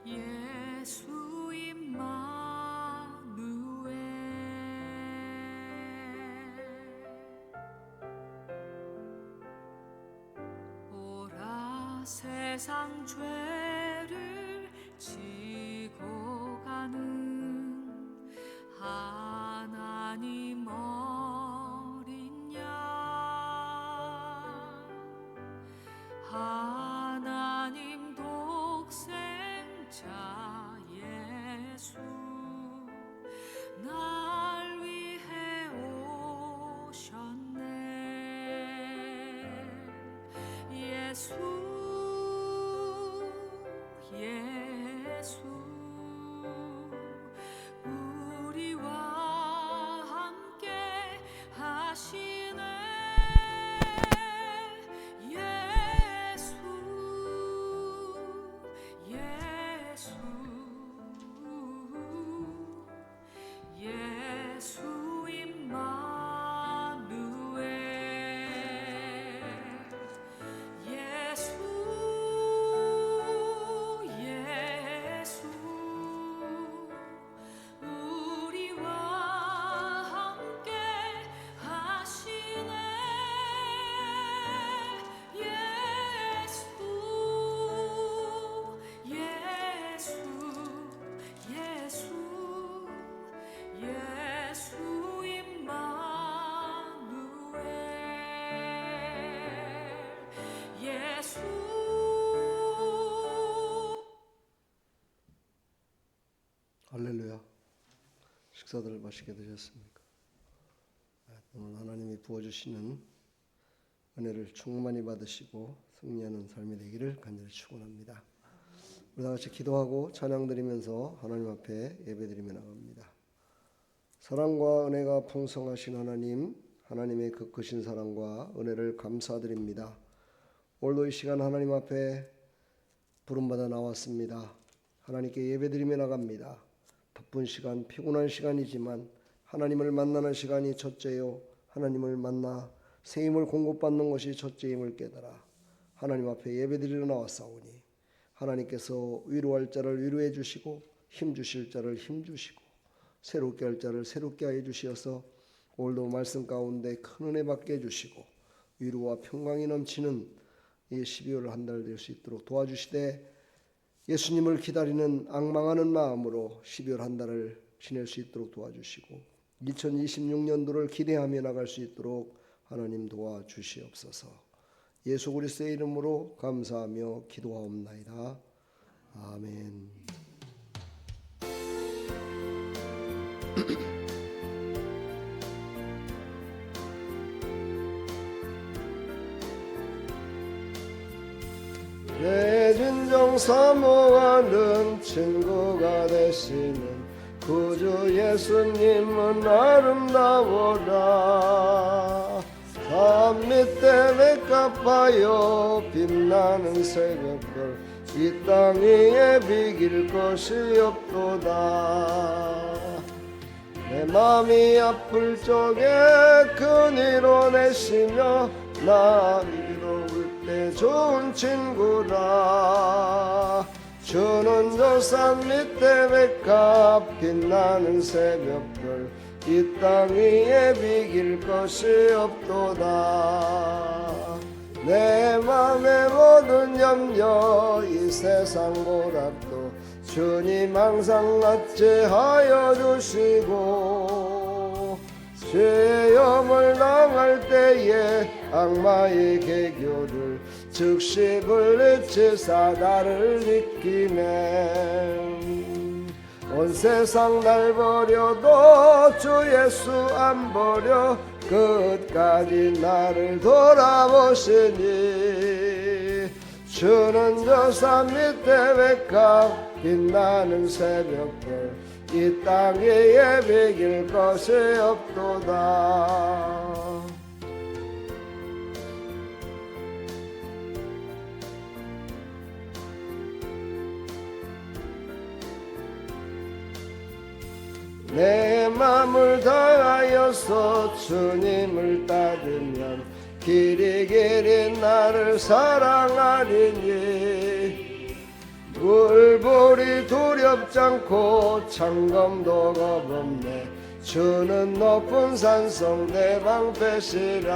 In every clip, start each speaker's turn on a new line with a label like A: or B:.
A: 예수 임마누엘. 오라 세상 죄를 지고 가는 하나님 어린 양, 하나님 독생자 예수 날 위해 오셨네. 예수 예수 우리와 함께 하시네. 예수 예수 예수 임마누엘. 예수 예수 우리와 함께 하시네. 예수 예수 예수 예수 임마누엘. 예수.
B: 할렐루야. 식사들 맛있게 드셨습니까? 오늘 하나님이 부어주시는 은혜를 충만히 받으시고 승리하는 삶이 되기를 간절히 축원합니다. 우리 다 같이 기도하고 찬양 드리면서 하나님 앞에 예배드리며 나갑니다. 사랑과 은혜가 풍성하신 하나님, 하나님의 그 크신 사랑과 은혜를 감사드립니다. 오늘도 이 시간 하나님 앞에 부름받아 나왔습니다. 하나님께 예배드리며 나갑니다. 바쁜 시간, 피곤한 시간이지만 하나님을 만나는 시간이 첫째요, 하나님을 만나 새 힘을 공급받는 것이 첫째임을 깨달아 하나님 앞에 예배드리러 나왔사오니 하나님께서 위로할 자를 위로해 주시고 힘 주실 자를 힘 주시고 새롭게 할 자를 새롭게 하여 주시어서 오늘도 말씀 가운데 큰 은혜 받게 해주시고 위로와 평강이 넘치는 이 12월 한 달 될 수 있도록 도와주시되 예수님을 기다리는 앙망하는 마음으로 12월 한 달을 지낼 수 있도록 도와주시고 2026년도를 기대하며 나갈 수 있도록 하나님 도와주시옵소서. 예수 그리스도의 이름으로 감사하며 기도하옵나이다. 아멘. 내 진정 사모하는 친구가 되시는 구주 예수님은 아름다워라. 산 밑에 맥가파여 빛나는 새벽별 이 땅 위에 비길 것이 없도다. 내 맘이 아플 적에 그 위로 내시며 나 이로울 때 좋은 친구라. 주는 저 산 밑에 맥가 빛나는 새벽별 이 땅 위에 비길 것이 없도다. 내 맘의 모든 염려 이 세상 고락도 주님 항상 낫게하여 주시고 죄의 염을 당할 때에 악마의 계교를 즉시 물리치사 나를 지키네. 온 세상 날 버려도 주 예수 안 버려 끝까지 나를 돌아보시니. 주는 저 산 밑에 백합 빛나는 새벽별 이 땅 위에 비길 것이 없도다. 내 맘을 다하여서 주님을 따르면 길이 길이 나를 사랑하리니 물불이 두렵지 않고 창검도 겁없네 주는 높은 산성 내 방패시라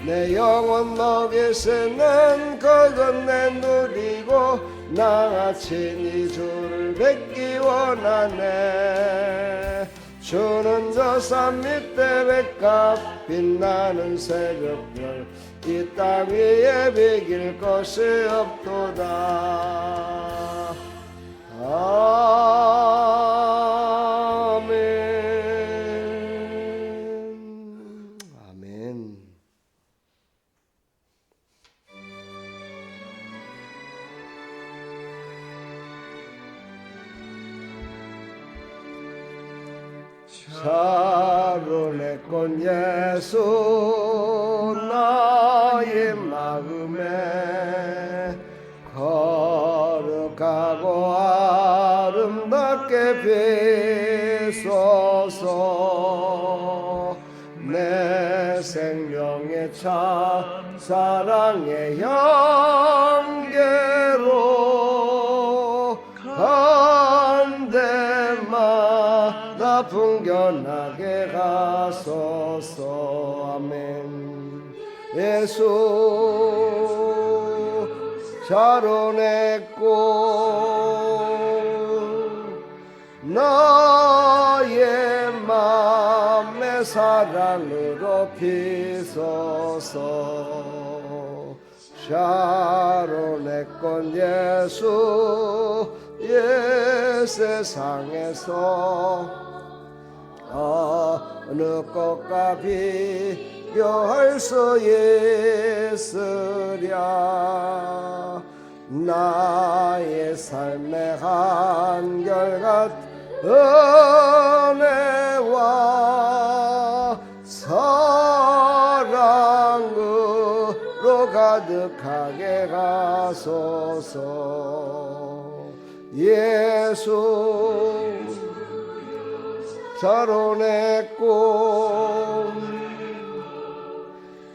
B: 내 영혼 먹이시는 그것 내 누리고 나같이 네 주를 뵙기 원하네 주는 저 산 밑에 백합 빛나는 새벽별 이 땅 위에 비길 것이 없도다 아멘 아멘 샤론의 꽃 예수 나의 마음에 거룩하고 아름답게 비소서 내 생명의 참 사랑의 향기로 간대마다 풍겨나게 가소서 아멘 예수 샤론의 꽃 나의 맘의 사랑으로 피소서 샤론의 꽃 예수 예 세상에서 어느 꽃과 비교할 수 있으랴 나의 삶의 한결같은 은혜와 사랑으로 가득하게 가소서 예수 샤론의 꽃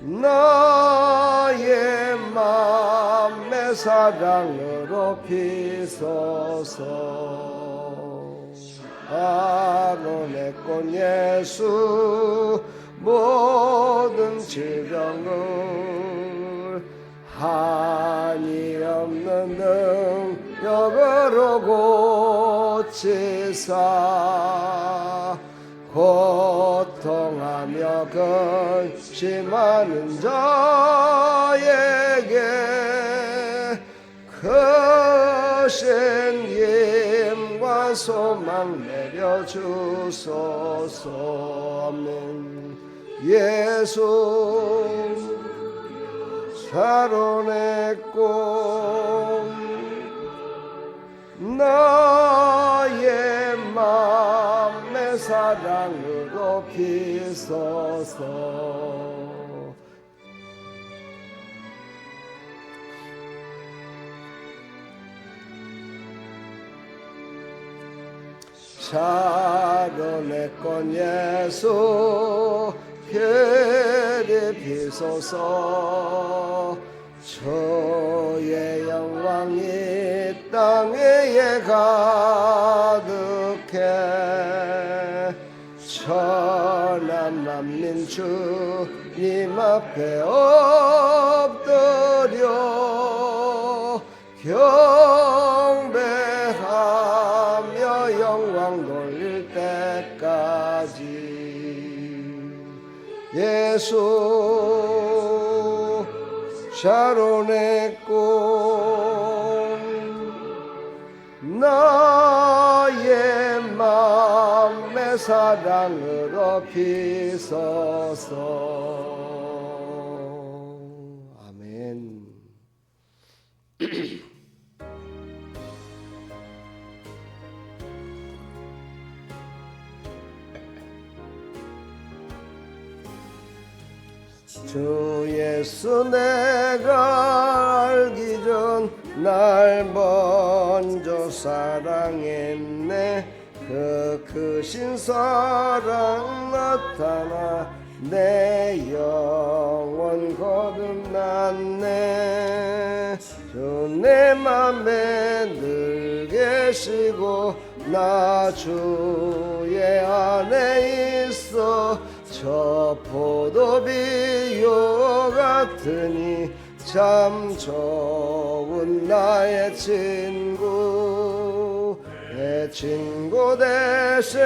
B: 나의 맘의 사랑으로 피소서 샤론의 꽃 예수 모든 질병을 한이 없는 능력으로 고치사 고통하며 근심하는 자에게 크신 힘과 소망 내려주소서 아멘 예수 샤론의 꽃 나의 맘의 사랑으로 피소서 샤론의 꽃 예수 그리 피소서 주의 영광이 땅 위에 가득해 천한 만민 주님 앞에 엎드려 경배하며 영광 돌릴 때까지 예수 샤론의 꽃 나의 맘의 사랑으로 피소서 아멘 주 예수 내가 알기 전 날 먼저 사랑했네 그 크신 사랑 나타나 내 영혼 거듭났네. 주 내 맘에 늘 계시고 나 주의 안에 있어. 저 포도비요 같으니 참 좋은 나의 친구. 내 친구 되신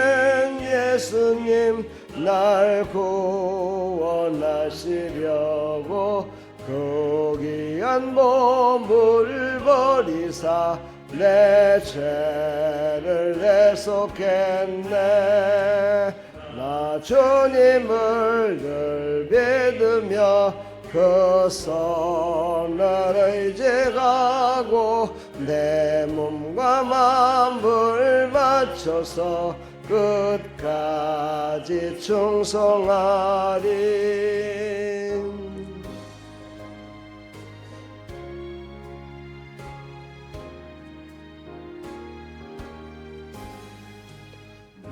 B: 예수님 날 구원하시려고 그 귀한 몸을 버리사 내 죄를 대속했네. 나 주님을 늘 믿으며 그 선을 의지하고 내 몸과 마음을 바쳐서 끝까지 충성하리.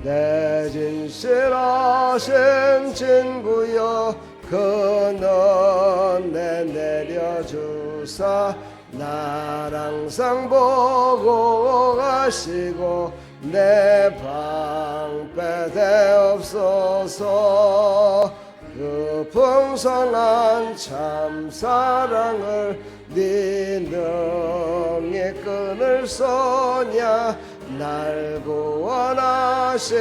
B: 내 진실하신 친구여 그는 내 내려주사 날 항상 보고 가시고 내 방패 되옵소서. 그 풍성한 참사랑을 네 능히 끊을 소냐. 날 구원하신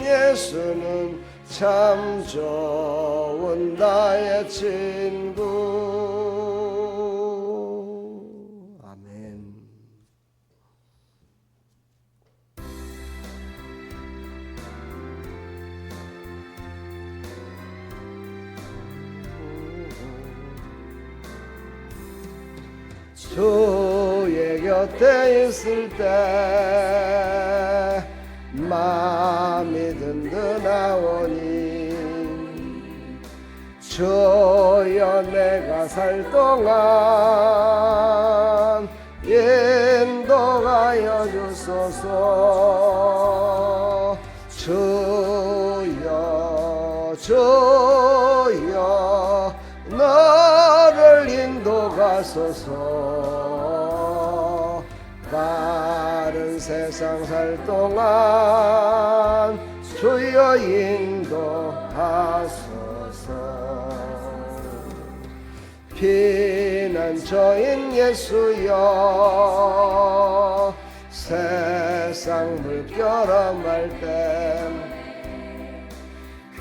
B: 예수는 참 좋은 나의 친구. 아멘. 주의 곁에 있을 때 마음이 든든하오니 주여 내가 살 동안 인도하여 주소서. 주여 주여 나를 인도하소서. 바른 세상 살 동안 주여 인도하소서. 피난처인 예수여 세상 물결함할 땐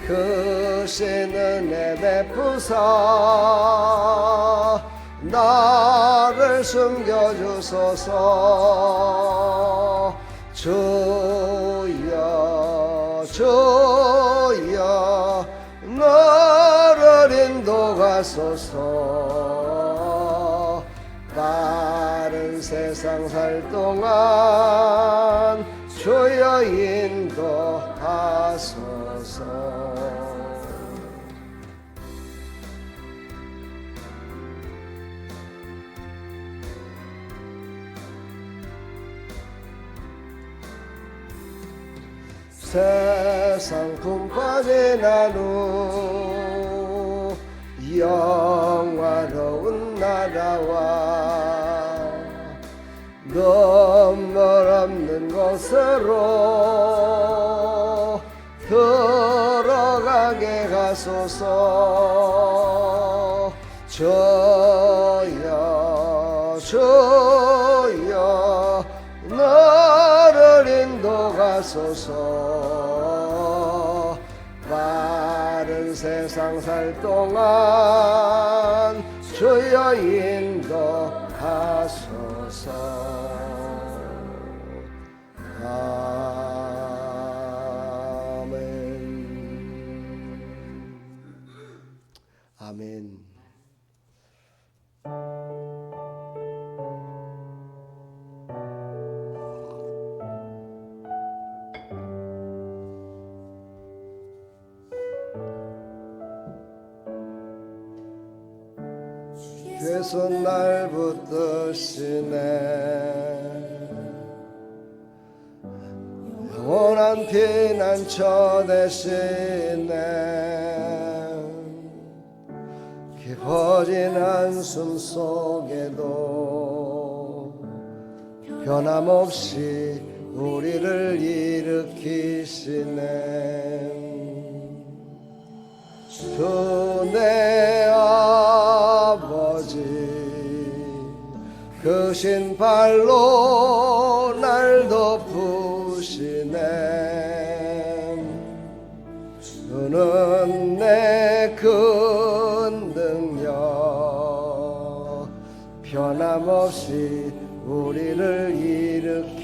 B: 그 신은혜 베푸사 나를 숨겨주소서. 주여 주여 나를 인도하소서. 바른 세상 살 동안 주여 인도하소서. 세상 품빠진 나누 영화로운 나라와 눈물 없는 곳으로 들어가게 하소서. 주여 주여 나를 인도하소서. 바른 세상 살 동안 주여 인도하소서. 아멘. 아멘. 주께서 날 붙드시네. 영원한 피난처 되시네. 깊어진 한숨 속에도 변함없이 우리를 일으키시네. 주 내 아버지 그 신발로 날 덮으시네. 주는 내 큰 능력 변함없이 우리를 일으키시네.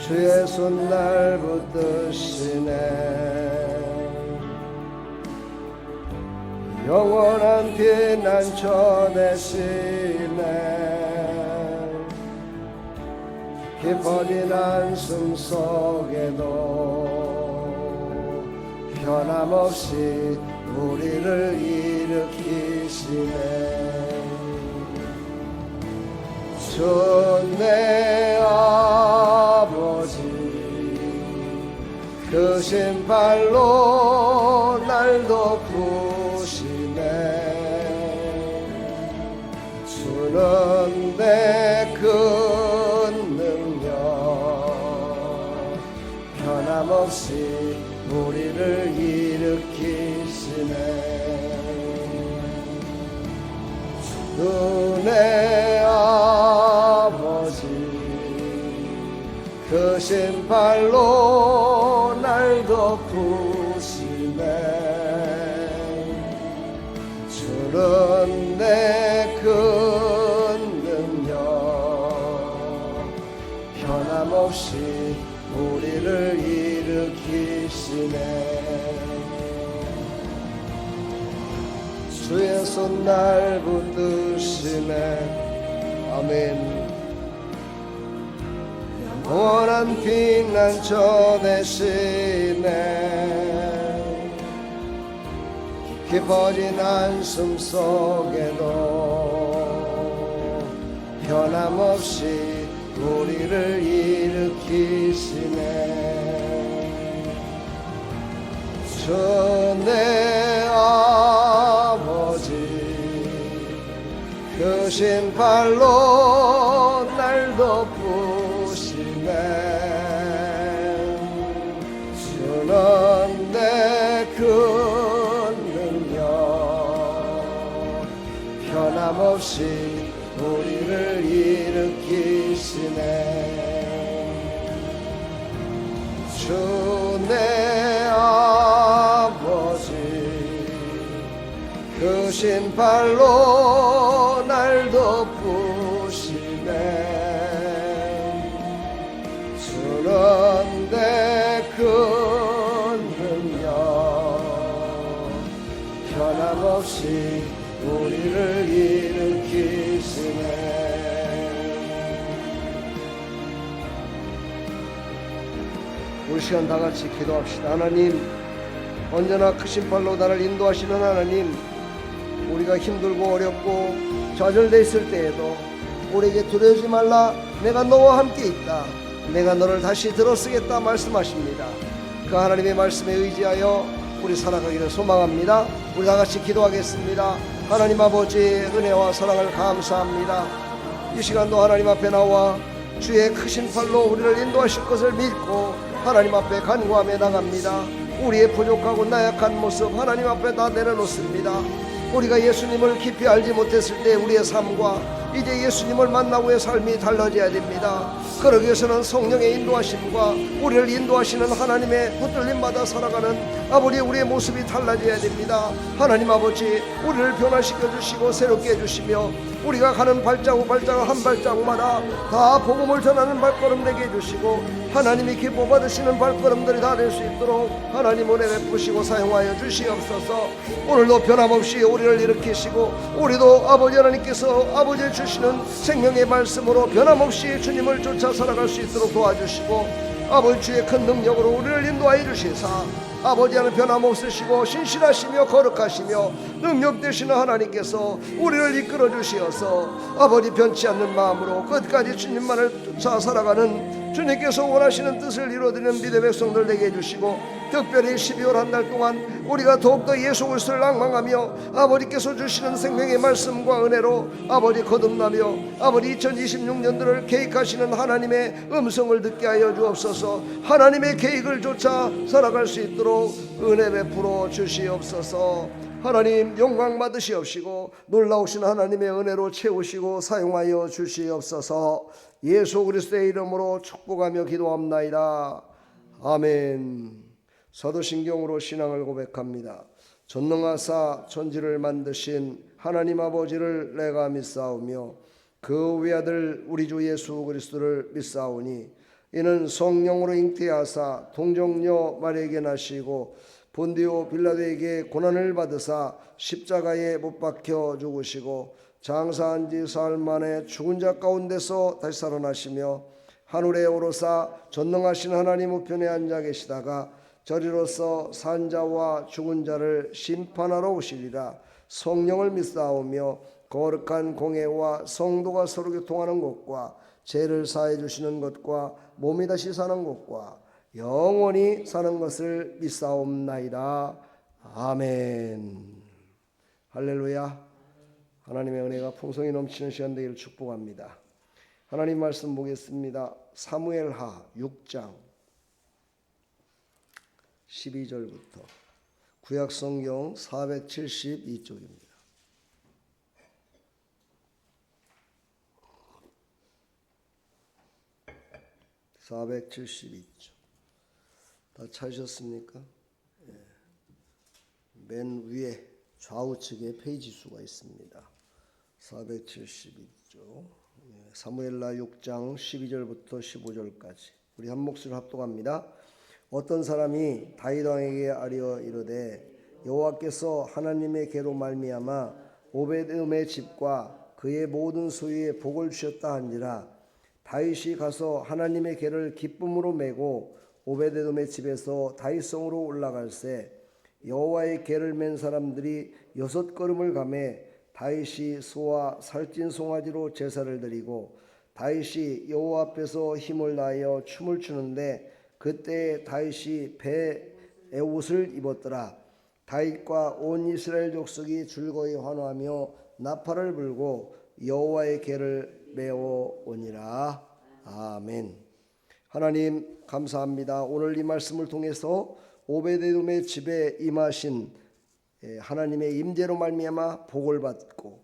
B: 주의 손 날 붙드시네. 영원한 피난처 되시네. 깊어진 한숨 속에도 변함없이 우리를 일으키시네. 주 내 아버지 그 신발로 날 덮으시네. 주는 내 큰 능력 변함없이 우리를 일으키시네. 눈의 아버지 그 신발로 날 덮으시네. 주는 내 큰 능력 변함없이 우리를 일으키시네. 주의 손 날 붙드시네. 아멘. 영원한 피난처 되시네. 깊어진 한숨 속에도 변함없이 우리를 일으키시네. 주 내 아버지 그 신발로 날 덮으시네. 주는 내 큰 능력 변함없이 우리를 일으키시네. 주 내 아버지 그 신발로 날 덮으시네. 주는 내 큰 능력 변함없이 우리를 일으키시네. 우리 시간 다 같이 기도합시다. 하나님, 언제나 크신 팔로 나를 인도하시는 하나님, 우리가 힘들고 어렵고 좌절돼 있을 때에도 우리에게 두려워하지 말라. 내가 너와 함께 있다. 내가 너를 다시 들어쓰겠다 말씀하십니다. 그 하나님의 말씀에 의지하여 우리 살아가기를 소망합니다. 우리 다 같이 기도하겠습니다. 하나님 아버지의 은혜와 사랑을 감사합니다. 이 시간도 하나님 앞에 나와 주의 크신 팔로 우리를 인도하실 것을 믿고 하나님 앞에 간구하며 나갑니다. 우리의 부족하고 나약한 모습 하나님 앞에 다 내려놓습니다. 우리가 예수님을 깊이 알지 못했을 때 우리의 삶과 이제 예수님을 만나고의 삶이 달라져야 됩니다. 그러기 위해서는 성령의 인도하심과 우리를 인도하시는 하나님의 붙들림받아 살아가는 아버지 우리의 모습이 달라져야 됩니다. 하나님 아버지, 우리를 변화시켜 주시고 새롭게 해주시며 우리가 가는 발자국 한 발자국마다 다 복음을 전하는 발걸음 되게 해주시고 하나님이 기뻐 받으시는 발걸음들이 다 될 수 있도록 하나님 은혜 베푸시고 사용하여 주시옵소서. 오늘도 변함없이 우리를 일으키시고 우리도 아버지 하나님께서 아버지 주시는 생명의 말씀으로 변함없이 주님을 쫓아 살아갈 수 있도록 도와주시고 아버지 주의 큰 능력으로 우리를 인도하여 주시사 아버지 하나님 변함없으시고 신실하시며 거룩하시며 능력 되시는 하나님께서 우리를 이끌어 주시어서 아버지 변치 않는 마음으로 끝까지 주님만을 쫓아 살아가는 주님께서 원하시는 뜻을 이루어드리는 믿음의 백성들 되게 해주시고, 특별히 12월 한 달 동안 우리가 더욱더 예수 그리스도를 낭망하며 아버지께서 주시는 생명의 말씀과 은혜로 아버지 거듭나며 아버지 2026년도를 계획하시는 하나님의 음성을 듣게 하여 주옵소서. 하나님의 계획을 쫓아 살아갈 수 있도록 은혜 베풀어 주시옵소서. 하나님 영광 받으시옵시고 놀라우신 하나님의 은혜로 채우시고 사용하여 주시옵소서. 예수 그리스도의 이름으로 축복하며 기도합나이다. 아멘. 사도신경으로 신앙을 고백합니다. 전능하사 천지를 만드신 하나님 아버지를 내가 믿사오며 그 외아들 우리 주 예수 그리스도를 믿사오니 이는 성령으로 잉태하사 동정녀 마리아에게 나시고 본디오 빌라도에게 고난을 받으사 십자가에 못 박혀 죽으시고 장사한 지 사흘 만에 죽은 자 가운데서 다시 살아나시며 하늘에 오르사 전능하신 하나님 우편에 앉아 계시다가 저리로서 산 자와 죽은 자를 심판하러 오시리라. 성령을 믿사오며 거룩한 공회와 성도가 서로 교통하는 것과 죄를 사해 주시는 것과 몸이 다시 사는 것과 영원히 사는 것을 믿사옵나이다. 아멘. 할렐루야. 하나님의 은혜가 풍성히 넘치는 시간 되기를 축복합니다. 하나님 말씀 보겠습니다. 사무엘하 6장 12절부터 구약성경 472쪽입니다. 다 찾으셨습니까? 예. 맨 위에 좌우측에 페이지 수가 있습니다. 472쪽 사무엘하 6장 12절부터 15절까지 우리 한 목소리로 합독합니다. 어떤 사람이 다윗 왕에게 아뢰어 이르되 여호와께서 하나님의 계로 말미암아 오베드음의 집과 그의 모든 소유에 복을 주셨다 한지라. 다윗이 가서 하나님의 계를 기쁨으로 메고 오베드음의 집에서 다윗성으로 올라갈새 여호와의 계를 맨 사람들이 6걸음을 가매 다윗이 소와 살찐 송아지로 제사를 드리고 다윗이 여호와 앞에서 힘을 다하여 춤을 추는데 그때 다윗이 배의 옷을 입었더라. 다윗과 온 이스라엘 족속이 즐거이 환호하며 나팔을 불고 여호와의 계를 메어 오니라. 아멘. 하나님 감사합니다. 오늘 이 말씀을 통해서 오베데돔의 집에 임하신 하나님의 임재로 말미암아 복을 받고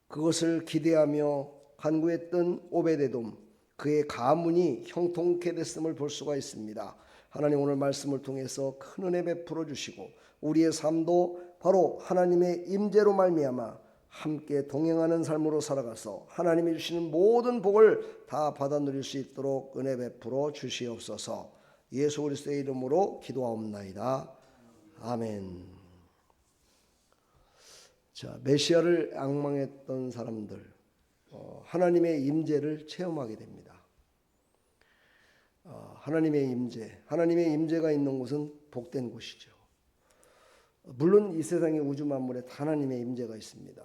B: 그것을 기대하며 간구했던 오베데돔, 그의 가문이 형통케 됐음을 볼 수가 있습니다. 하나님 오늘 말씀을 통해서 큰 은혜 베풀어 주시고 우리의 삶도 바로 하나님의 임재로 말미암아 함께 동행하는 삶으로 살아가서 하나님이 주시는 모든 복을 다 받아 누릴 수 있도록 은혜 베풀어 주시옵소서. 예수 그리스도의 이름으로 기도하옵나이다. 아멘. 자, 메시아를 앙망했던 사람들 하나님의 임재를 체험하게 됩니다. 하나님의 임재가 있는 곳은 복된 곳이죠. 물론 이 세상의 우주 만물에 하나님의 임재가 있습니다.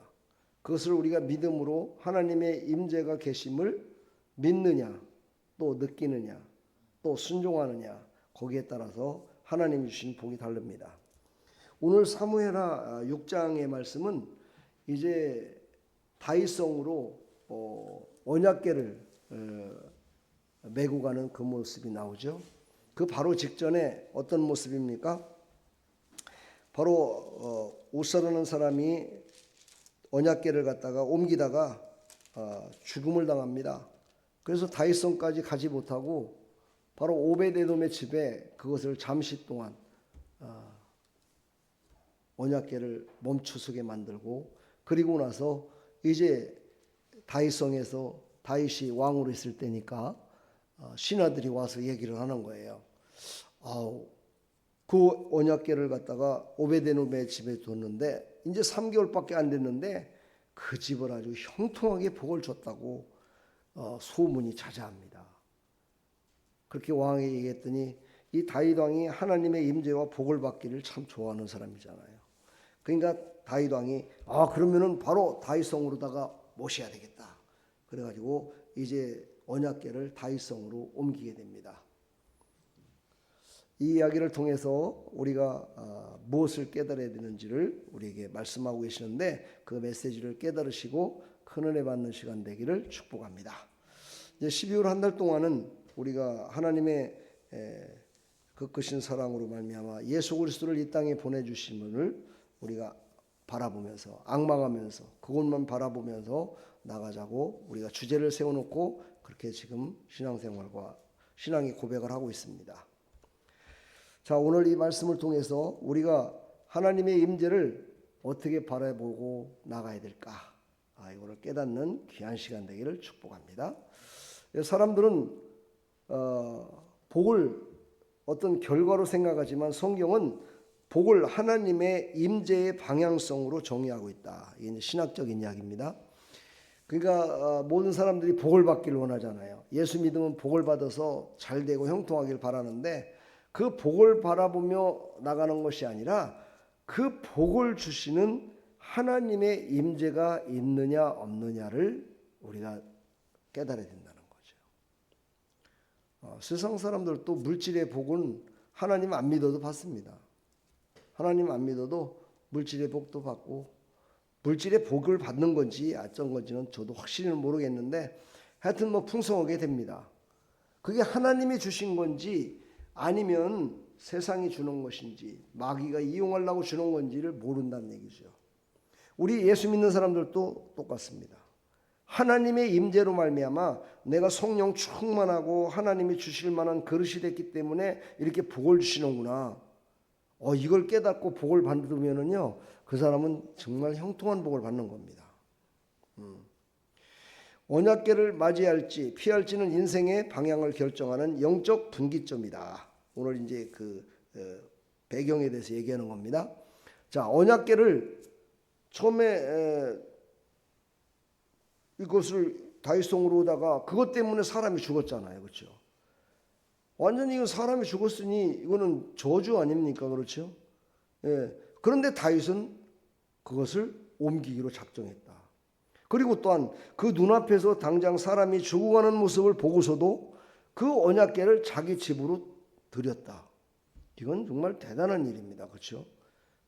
B: 그것을 우리가 믿음으로 하나님의 임재가 계심을 믿느냐, 또 느끼느냐, 또 순종하느냐, 거기에 따라서 하나님이 주신 복이 다릅니다. 오늘 사무엘하 6장의 말씀은 이제 다윗성으로 언약궤를 메고 가는 그 모습이 나오죠. 그 바로 직전에 어떤 모습입니까? 바로 옷사라는 사람이 언약궤를 갖다가 옮기다가 죽음을 당합니다. 그래서 다윗성까지 가지 못하고 바로 오베데돔의 집에 그것을 잠시 동안 언약궤를 멈추서게 만들고, 그리고 나서 이제 다윗성에서 다윗이 왕으로 있을 때니까 신하들이 와서 얘기를 하는 거예요. 그 언약궤를 갖다가 오베데돔의 집에 뒀는데 이제 3개월밖에 안 됐는데 그 집을 아주 형통하게 복을 줬다고 소문이 자자합니다. 그렇게 왕에게 얘기했더니 이 다윗 왕이 하나님의 임재와 복을 받기를 참 좋아하는 사람이잖아요. 그러니까 다윗 왕이 그러면은 바로 다윗성으로다가 모셔야 되겠다. 그래가지고 이제 언약궤를 다윗성으로 옮기게 됩니다. 이 이야기를 통해서 우리가 무엇을 깨달아야 되는지를 우리에게 말씀하고 계시는데 그 메시지를 깨달으시고 큰 은혜 받는 시간 되기를 축복합니다. 이제 12월 한 달 동안은 우리가 하나님의 그 크신 사랑으로 말미암아 예수 그리스도를 이 땅에 보내주심을 우리가 바라보면서 앙망하면서 그것만 바라보면서 나가자고 우리가 주제를 세워놓고 그렇게 지금 신앙생활과 신앙의 고백을 하고 있습니다. 자, 오늘 이 말씀을 통해서 우리가 하나님의 임재를 어떻게 바라보고 나가야 될까? 이거를 깨닫는 귀한 시간 되기를 축복합니다. 사람들은 복을 어떤 결과로 생각하지만 성경은 복을 하나님의 임재의 방향성으로 정의하고 있다. 이게 신학적인 이야기입니다. 그러니까 모든 사람들이 복을 받기를 원하잖아요. 예수 믿으면 복을 받아서 잘 되고 형통하길 바라는데 그 복을 바라보며 나가는 것이 아니라 그 복을 주시는 하나님의 임재가 있느냐 없느냐를 우리가 깨달아야 된다는 거죠. 세상 사람들도 물질의 복은 하나님 안 믿어도 받습니다. 하나님 안 믿어도 물질의 복도 받고 물질의 복을 받는 건지 어쩐 건지는 저도 확실히는 모르겠는데 하여튼 풍성하게 됩니다. 그게 하나님이 주신 건지 아니면 세상이 주는 것인지 마귀가 이용하려고 주는 건지를 모른다는 얘기죠. 우리 예수 믿는 사람들도 똑같습니다. 하나님의 임재로 말미암아 내가 성령 충만하고 하나님이 주실 만한 그릇이 됐기 때문에 이렇게 복을 주시는구나. 이걸 깨닫고 복을 받으면은요, 그 사람은 정말 형통한 복을 받는 겁니다. 언약궤를 맞이할지 피할지는 인생의 방향을 결정하는 영적 분기점이다. 오늘 이제 그 배경에 대해서 얘기하는 겁니다. 자, 언약궤를 처음에 이것을 다윗성으로 오다가 그것 때문에 사람이 죽었잖아요, 그렇죠? 완전히 이거 사람이 죽었으니 이거는 저주 아닙니까, 그렇죠? 예. 그런데 다윗은 그것을 옮기기로 작정했다. 그리고 또한 그 눈앞에서 당장 사람이 죽어가는 모습을 보고서도 그 언약궤를 자기 집으로 들였다. 이건 정말 대단한 일입니다, 그렇죠?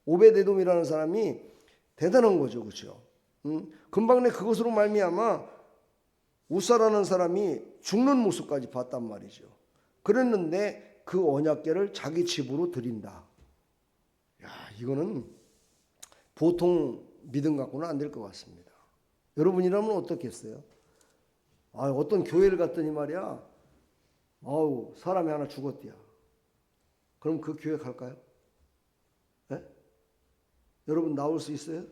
B: 오베데돔이라는 사람이 대단한 거죠, 그렇죠? 금방 내 그것으로 말미암아 우사라는 사람이 죽는 모습까지 봤단 말이죠. 그랬는데 그 언약궤를 자기 집으로 드린다. 이거는 보통 믿음 갖고는 안 될 것 같습니다. 여러분이라면 어떻겠어요? 어떤 교회를 갔더니 말이야, 사람이 하나 죽었대야. 그럼 그 교회 갈까요? 네? 여러분 나올 수 있어요?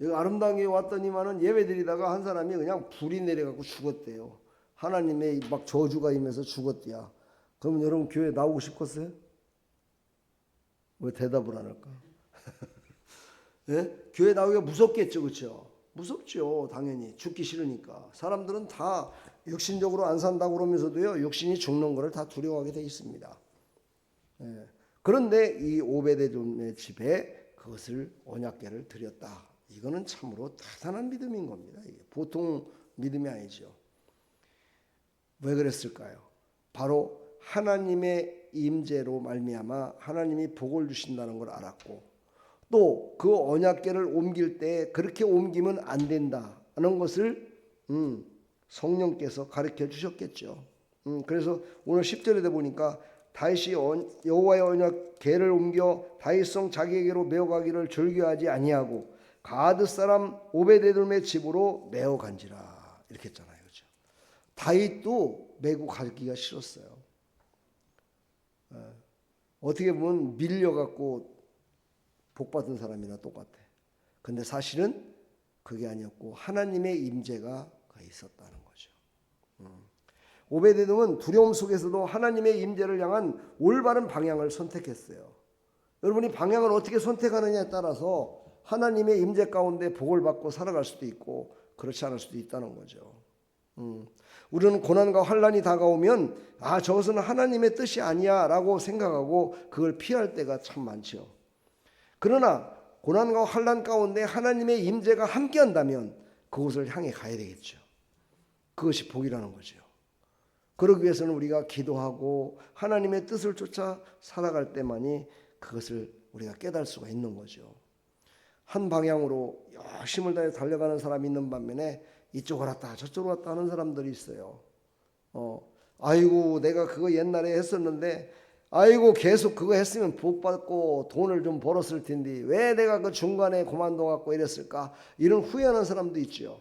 B: 여기 아름다운 교회 왔더니만은 예배 드리다가 한 사람이 그냥 불이 내려갖고 죽었대요. 하나님의 막 저주가 임해서 죽었대야. 그러면 여러분 교회 나오고 싶겠어요? 왜 대답을 안 할까? 네? 교회 나오기가 무섭겠죠, 그렇죠? 무섭죠, 당연히. 죽기 싫으니까. 사람들은 다 육신적으로 안 산다고 그러면서도요, 육신이 죽는 것을 다 두려워하게 돼 있습니다. 네. 그런데 이 오베데돔의 집에 그것을 언약궤를 드렸다. 이거는 참으로 대단한 믿음인 겁니다. 이게 보통 믿음이 아니죠. 왜 그랬을까요? 바로 하나님의 임재로 말미암아 하나님이 복을 주신다는 걸 알았고, 또 그 언약궤를 옮길 때 그렇게 옮기면 안 된다는 것을 성령께서 가르쳐 주셨겠죠. 그래서 오늘 10절에 보니까 다윗이 여호와의 언약궤를 옮겨 다윗성 자기에게로 메어가기를 즐겨하지 아니하고 가드 사람 오베데돔의 집으로 메어간지라 이렇게 했잖아요, 그렇죠? 다윗도 메고 가기가 싫었어요. 어떻게 보면 밀려갖고 복받은 사람이나 똑같아. 근데 사실은 그게 아니었고 하나님의 임재가 거기 있었다는 거죠. 오베데돔은 두려움 속에서도 하나님의 임재를 향한 올바른 방향을 선택했어요. 여러분이 방향을 어떻게 선택하느냐에 따라서 하나님의 임재 가운데 복을 받고 살아갈 수도 있고 그렇지 않을 수도 있다는 거죠. 우리는 고난과 환난이 다가오면 저것은 하나님의 뜻이 아니야 라고 생각하고 그걸 피할 때가 참 많죠. 그러나 고난과 환난 가운데 하나님의 임재가 함께한다면 그곳을 향해 가야 되겠죠. 그것이 복이라는 거죠. 그러기 위해서는 우리가 기도하고 하나님의 뜻을 쫓아 살아갈 때만이 그것을 우리가 깨달을 수가 있는 거죠. 한 방향으로 열심을 다해 달려가는 사람이 있는 반면에 이쪽으로 왔다 저쪽으로 왔다 하는 사람들이 있어요. 아이고 내가 그거 옛날에 했었는데 아이고 계속 그거 했으면 복 받고 돈을 좀 벌었을 텐데 왜 내가 그 중간에 그만둬 갖고 이랬을까, 이런 후회하는 사람도 있죠.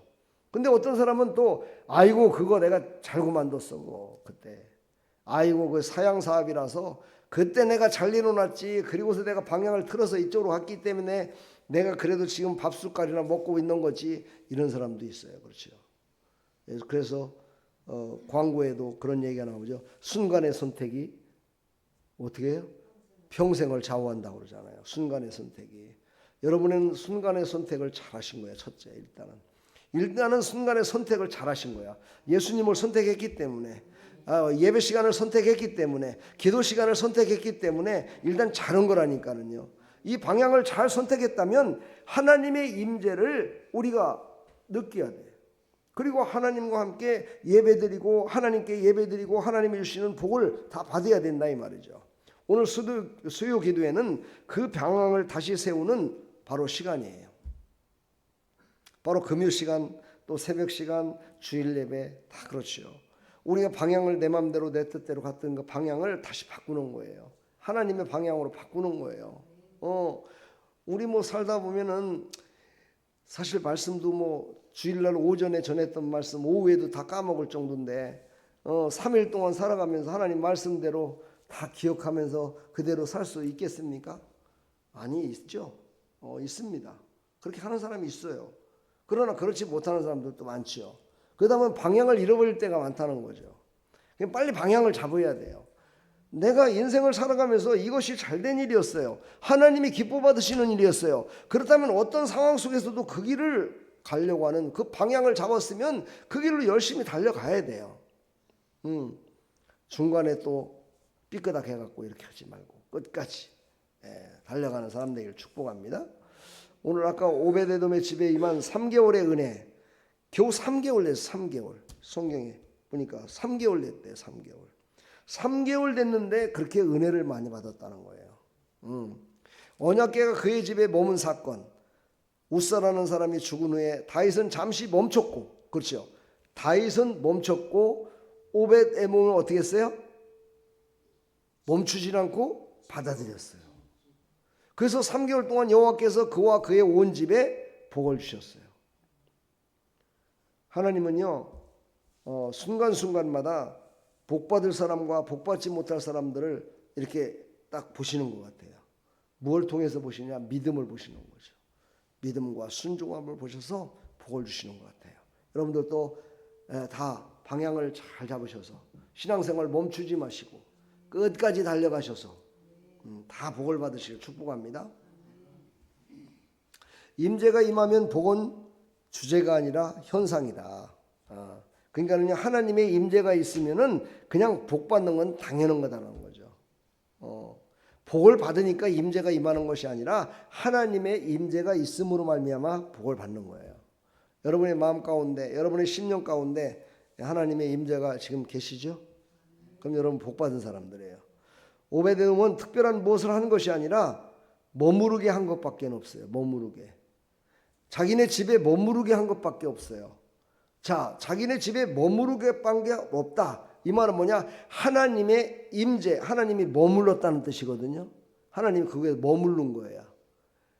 B: 근데 어떤 사람은 또 아이고 그거 내가 잘 그만뒀어 그때, 아이고 그 사양 사업이라서 그때 내가 잘 일어났지, 그리고서 내가 방향을 틀어서 이쪽으로 갔기 때문에 내가 그래도 지금 밥숟갈이나 먹고 있는 거지, 이런 사람도 있어요. 그렇죠. 그래서 광고에도 그런 얘기가 나오죠. 순간의 선택이 어떻게 해요? 평생을 좌우한다고 그러잖아요. 순간의 선택이. 여러분은 순간의 선택을 잘 하신 거예요. 첫째, 일단은 순간의 선택을 잘 하신 거야. 예수님을 선택했기 때문에, 예배 시간을 선택했기 때문에, 기도 시간을 선택했기 때문에 일단 잘한 거라니까는요. 이 방향을 잘 선택했다면 하나님의 임재를 우리가 느껴야 돼요. 그리고 하나님과 함께 예배드리고 하나님께 예배드리고 하나님이 주시는 복을 다 받아야 된다 이 말이죠. 오늘 수요 기도회는 그 방향을 다시 세우는 바로 시간이에요. 바로 금요 시간, 또 새벽 시간, 주일 예배 다 그렇죠. 우리가 방향을 내 마음대로 내 뜻대로 갔던 그 방향을 다시 바꾸는 거예요. 하나님의 방향으로 바꾸는 거예요. 우리 살다 보면은 사실 말씀도 주일날 오전에 전했던 말씀 오후에도 다 까먹을 정도인데 3일 동안 살아가면서 하나님 말씀대로 다 기억하면서 그대로 살 수 있겠습니까? 아니, 있죠. 있습니다. 그렇게 하는 사람이 있어요. 그러나 그렇지 못하는 사람들도 많죠. 그러다 보면 방향을 잃어버릴 때가 많다는 거죠. 그냥 빨리 방향을 잡아야 돼요. 내가 인생을 살아가면서 이것이 잘된 일이었어요. 하나님이 기뻐 받으시는 일이었어요. 그렇다면 어떤 상황 속에서도 그 길을 가려고 하는 그 방향을 잡았으면 그 길로 열심히 달려가야 돼요. 중간에 또 삐끄덕 해갖고 이렇게 하지 말고 끝까지 달려가는 사람 되기를 축복합니다. 오늘 아까 오베데돔의 집에 임한 3개월의 은혜, 겨우 3개월 됐어요. 3개월. 성경에 보니까 3개월 됐대요. 3개월 됐는데 그렇게 은혜를 많이 받았다는 거예요. 언약궤가 그의 집에 머문 사건, 우사라는 사람이 죽은 후에 다윗은 잠시 멈췄고, 그렇죠. 다윗은 멈췄고 오벳에돔은 어떻게 했어요? 멈추지 않고 받아들였어요. 그래서 3개월 동안 여호와께서 그와 그의 온 집에 복을 주셨어요. 하나님은요 순간순간마다 복받을 사람과 복받지 못할 사람들을 이렇게 딱 보시는 것 같아요. 무엇을 통해서 보시냐? 믿음을 보시는 거죠. 믿음과 순종함을 보셔서 복을 주시는 것 같아요. 여러분들도 다 방향을 잘 잡으셔서 신앙생활 멈추지 마시고 끝까지 달려가셔서 다 복을 받으시길 축복합니다. 임재가 임하면 복은 주제가 아니라 현상이다. 그러니까 하나님의 임재가 있으면은 그냥 복 받는 건 당연한 거다라는 거죠. 복을 받으니까 임재가 임하는 것이 아니라 하나님의 임재가 있음으로 말미암아 복을 받는 거예요. 여러분의 마음 가운데, 여러분의 심령 가운데 하나님의 임재가 지금 계시죠? 그럼 여러분 복 받은 사람들이에요. 오베데돔은 특별한 무엇을 하는 것이 아니라 머무르게 한 것밖에 없어요. 머무르게. 자기네 집에 머무르게 한 것밖에 없어요. 자, 자기네 집에 머무르게 한 게 없다. 이 말은 뭐냐? 하나님의 임재, 하나님이 머물렀다는 뜻이거든요. 하나님이 그거에 머무른 거예요.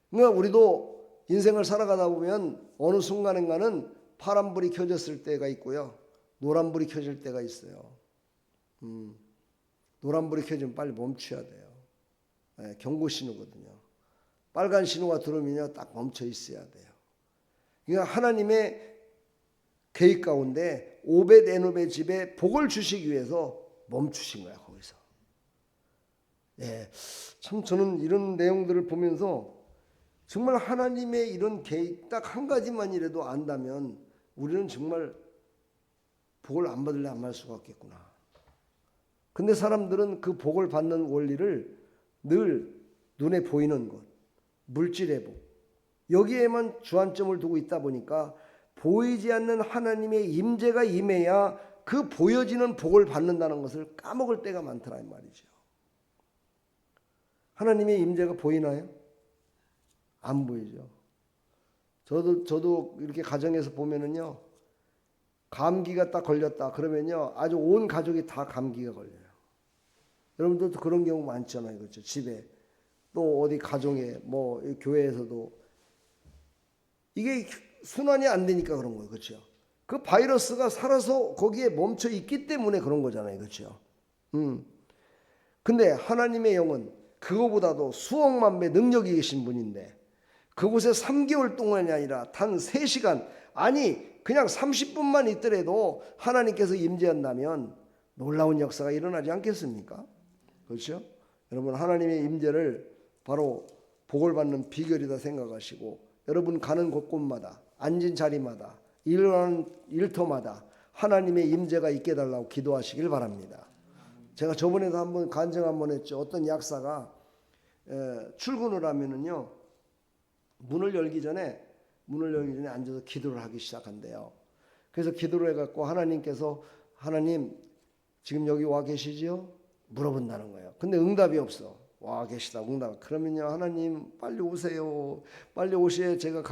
B: 그러니까 우리도 인생을 살아가다 보면 어느 순간인가는 파란불이 켜졌을 때가 있고요. 노란불이 켜질 때가 있어요. 노란불이 켜지면 빨리 멈춰야 돼요. 경고 신호거든요. 빨간 신호가 들어오면 딱 멈춰 있어야 돼요. 그러니까 하나님의 계획 가운데 오벳에돔의 집에 복을 주시기 위해서 멈추신 거야, 거기서. 참 저는 이런 내용들을 보면서 정말 하나님의 이런 계획 딱 한 가지만이라도 안다면 우리는 정말 복을 안 받을래 안 받을 수가 없겠구나. 근데 사람들은 그 복을 받는 원리를 늘 눈에 보이는 것, 물질의 복, 여기에만 주안점을 두고 있다 보니까 보이지 않는 하나님의 임재가 임해야 그 보여지는 복을 받는다는 것을 까먹을 때가 많더라 이 말이죠. 하나님의 임재가 보이나요? 안 보이죠. 저도 이렇게 가정에서 보면은요, 감기가 딱 걸렸다 그러면요, 아주 온 가족이 다 감기가 걸려요. 여러분들도 그런 경우 많잖아요, 그렇죠? 집에 또 어디 가정에 뭐 교회에서도 이게 순환이 안 되니까 그런 거예요, 그렇죠? 그 바이러스가 살아서 거기에 멈춰 있기 때문에 그런 거잖아요, 그렇죠? 근데 하나님의 영은 그거보다도 수억만 배 능력이 계신 분인데 그곳에 3개월 동안이 아니라 단 3시간, 아니 그냥 30분만 있더라도 하나님께서 임재한다면 놀라운 역사가 일어나지 않겠습니까? 그렇죠? 여러분, 하나님의 임재를 바로 복을 받는 비결이다 생각하시고, 여러분 가는 곳곳마다, 앉은 자리마다, 일어나는 일터마다 하나님의 임재가 있게 해달라고 기도하시길 바랍니다. 제가 저번에도 한번 간증 한번 했죠. 어떤 약사가 출근을 하면은요, 문을 열기 전에 앉아서 기도를 하기 시작한대요. 그래서 기도를 해갖고 하나님께서, 하나님 지금 여기 와 계시지요? 물어본다는 거예요. 근데 응답이 없어. 와 계시다 응답. 그러면요, 하나님 빨리 오세요. 빨리 오셔야 제가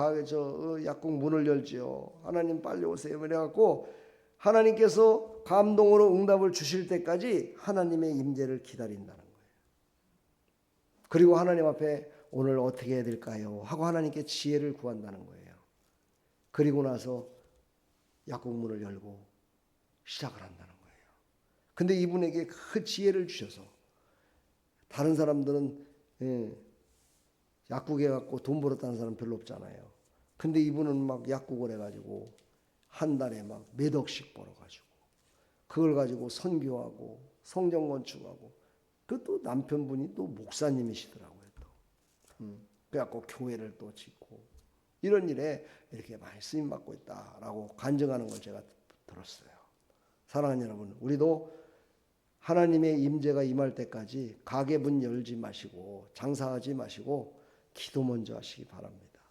B: 약국 문을 열지요. 하나님 빨리 오세요. 그래갖고 하나님께서 감동으로 응답을 주실 때까지 하나님의 임재를 기다린다는 거예요. 그리고 하나님 앞에 오늘 어떻게 해야 될까요? 하고 하나님께 지혜를 구한다는 거예요. 그리고 나서 약국 문을 열고 시작을 한다는 거예요. 근데 이분에게 그 지혜를 주셔서, 다른 사람들은 약국에 갖고 돈 벌었다는 사람 별로 없잖아요. 근데 이분은 막 약국을 해가지고 한 달에 막 몇 억씩 벌어가지고 그걸 가지고 선교하고 성전 건축하고, 그것도 남편분이 또 목사님이시더라고요. 또 그래갖고 교회를 또 짓고 이런 일에 이렇게 많이 쓰임 받고 있다라고 간증하는 걸 제가 들었어요. 사랑하는 여러분, 우리도 하나님의 임재가 임할 때까지 가게 문 열지 마시고 장사하지 마시고 기도 먼저 하시기 바랍니다.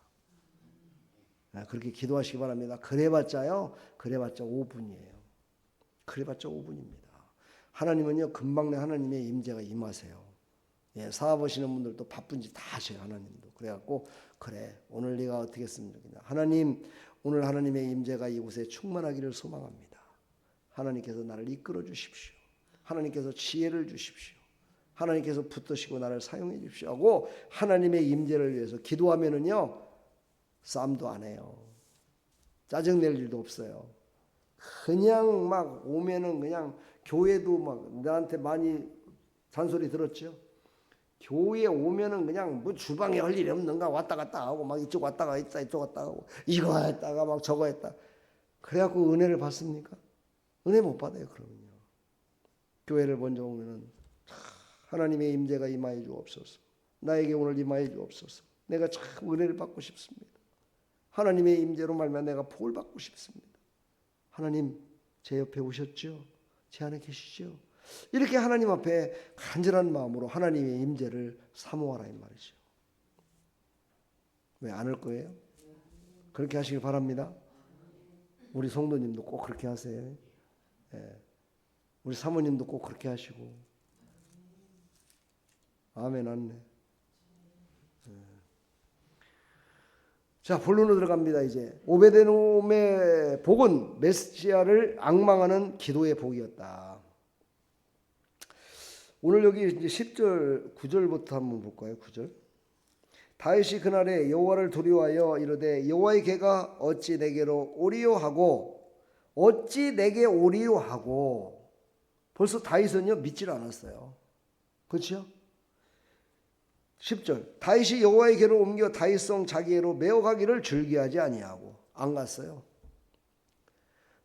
B: 그렇게 기도하시기 바랍니다. 그래봤자 5분이에요. 그래봤자 5분입니다. 하나님은요, 금방 내 하나님의 임재가 임하세요. 사업하시는 분들도 바쁜지 다 아셔요, 하나님도. 그래갖고 그래, 오늘 네가 어떻게 했으면 좋겠냐. 하나님, 오늘 하나님의 임재가 이곳에 충만하기를 소망합니다. 하나님께서 나를 이끌어 주십시오. 하나님께서 지혜를 주십시오. 하나님께서 붙드시고 나를 사용해 주십시오 하고 하나님의 임재를 위해서 기도하면은요, 싸움도 안 해요. 짜증낼 일도 없어요. 그냥 막 오면은 그냥, 교회도 막 나한테 많이 잔소리 들었죠. 교회에 오면은 그냥 뭐 주방에 할 일이 없는가 왔다 갔다 하고 막 이쪽 왔다 갔다 이쪽 왔다 하고 이거 했다가 막 저거 했다. 그래갖고 은혜를 받습니까? 은혜 못 받아요. 그러면요. 교회를 먼저 오면은 하나님의 임재가 임하여 주옵소서. 나에게 오늘 임하여 주옵소서. 내가 참 은혜를 받고 싶습니다. 하나님의 임재로 말미암아 내가 복을 받고 싶습니다. 하나님, 제 옆에 오셨죠? 제 안에 계시죠? 이렇게 하나님 앞에 간절한 마음으로 하나님의 임재를 사모하라 이 말이죠. 왜 안 할 거예요? 그렇게 하시길 바랍니다. 우리 성도님도 꼭 그렇게 하세요. 우리 사모님도 꼭 그렇게 하시고. 아멘. 안네. 자, 본론으로 들어갑니다. 이제 오베데돔의 복은 메시아를 앙망하는 기도의 복이었다. 오늘 여기 이제 10절 9절부터 한번 볼까요? 9절. 다윗이 그날에 여호와를 두려워하여 이르되 여호와의 개가 어찌 내게로 오리요 하고, 어찌 내게 오리요 하고, 벌써 다윗은요 믿질 않았어요. 그렇죠? 10절. 다윗이 여호와의 궤를 옮겨 다윗성 자기애로 메어가기를 즐겨하지 아니하고 안 갔어요.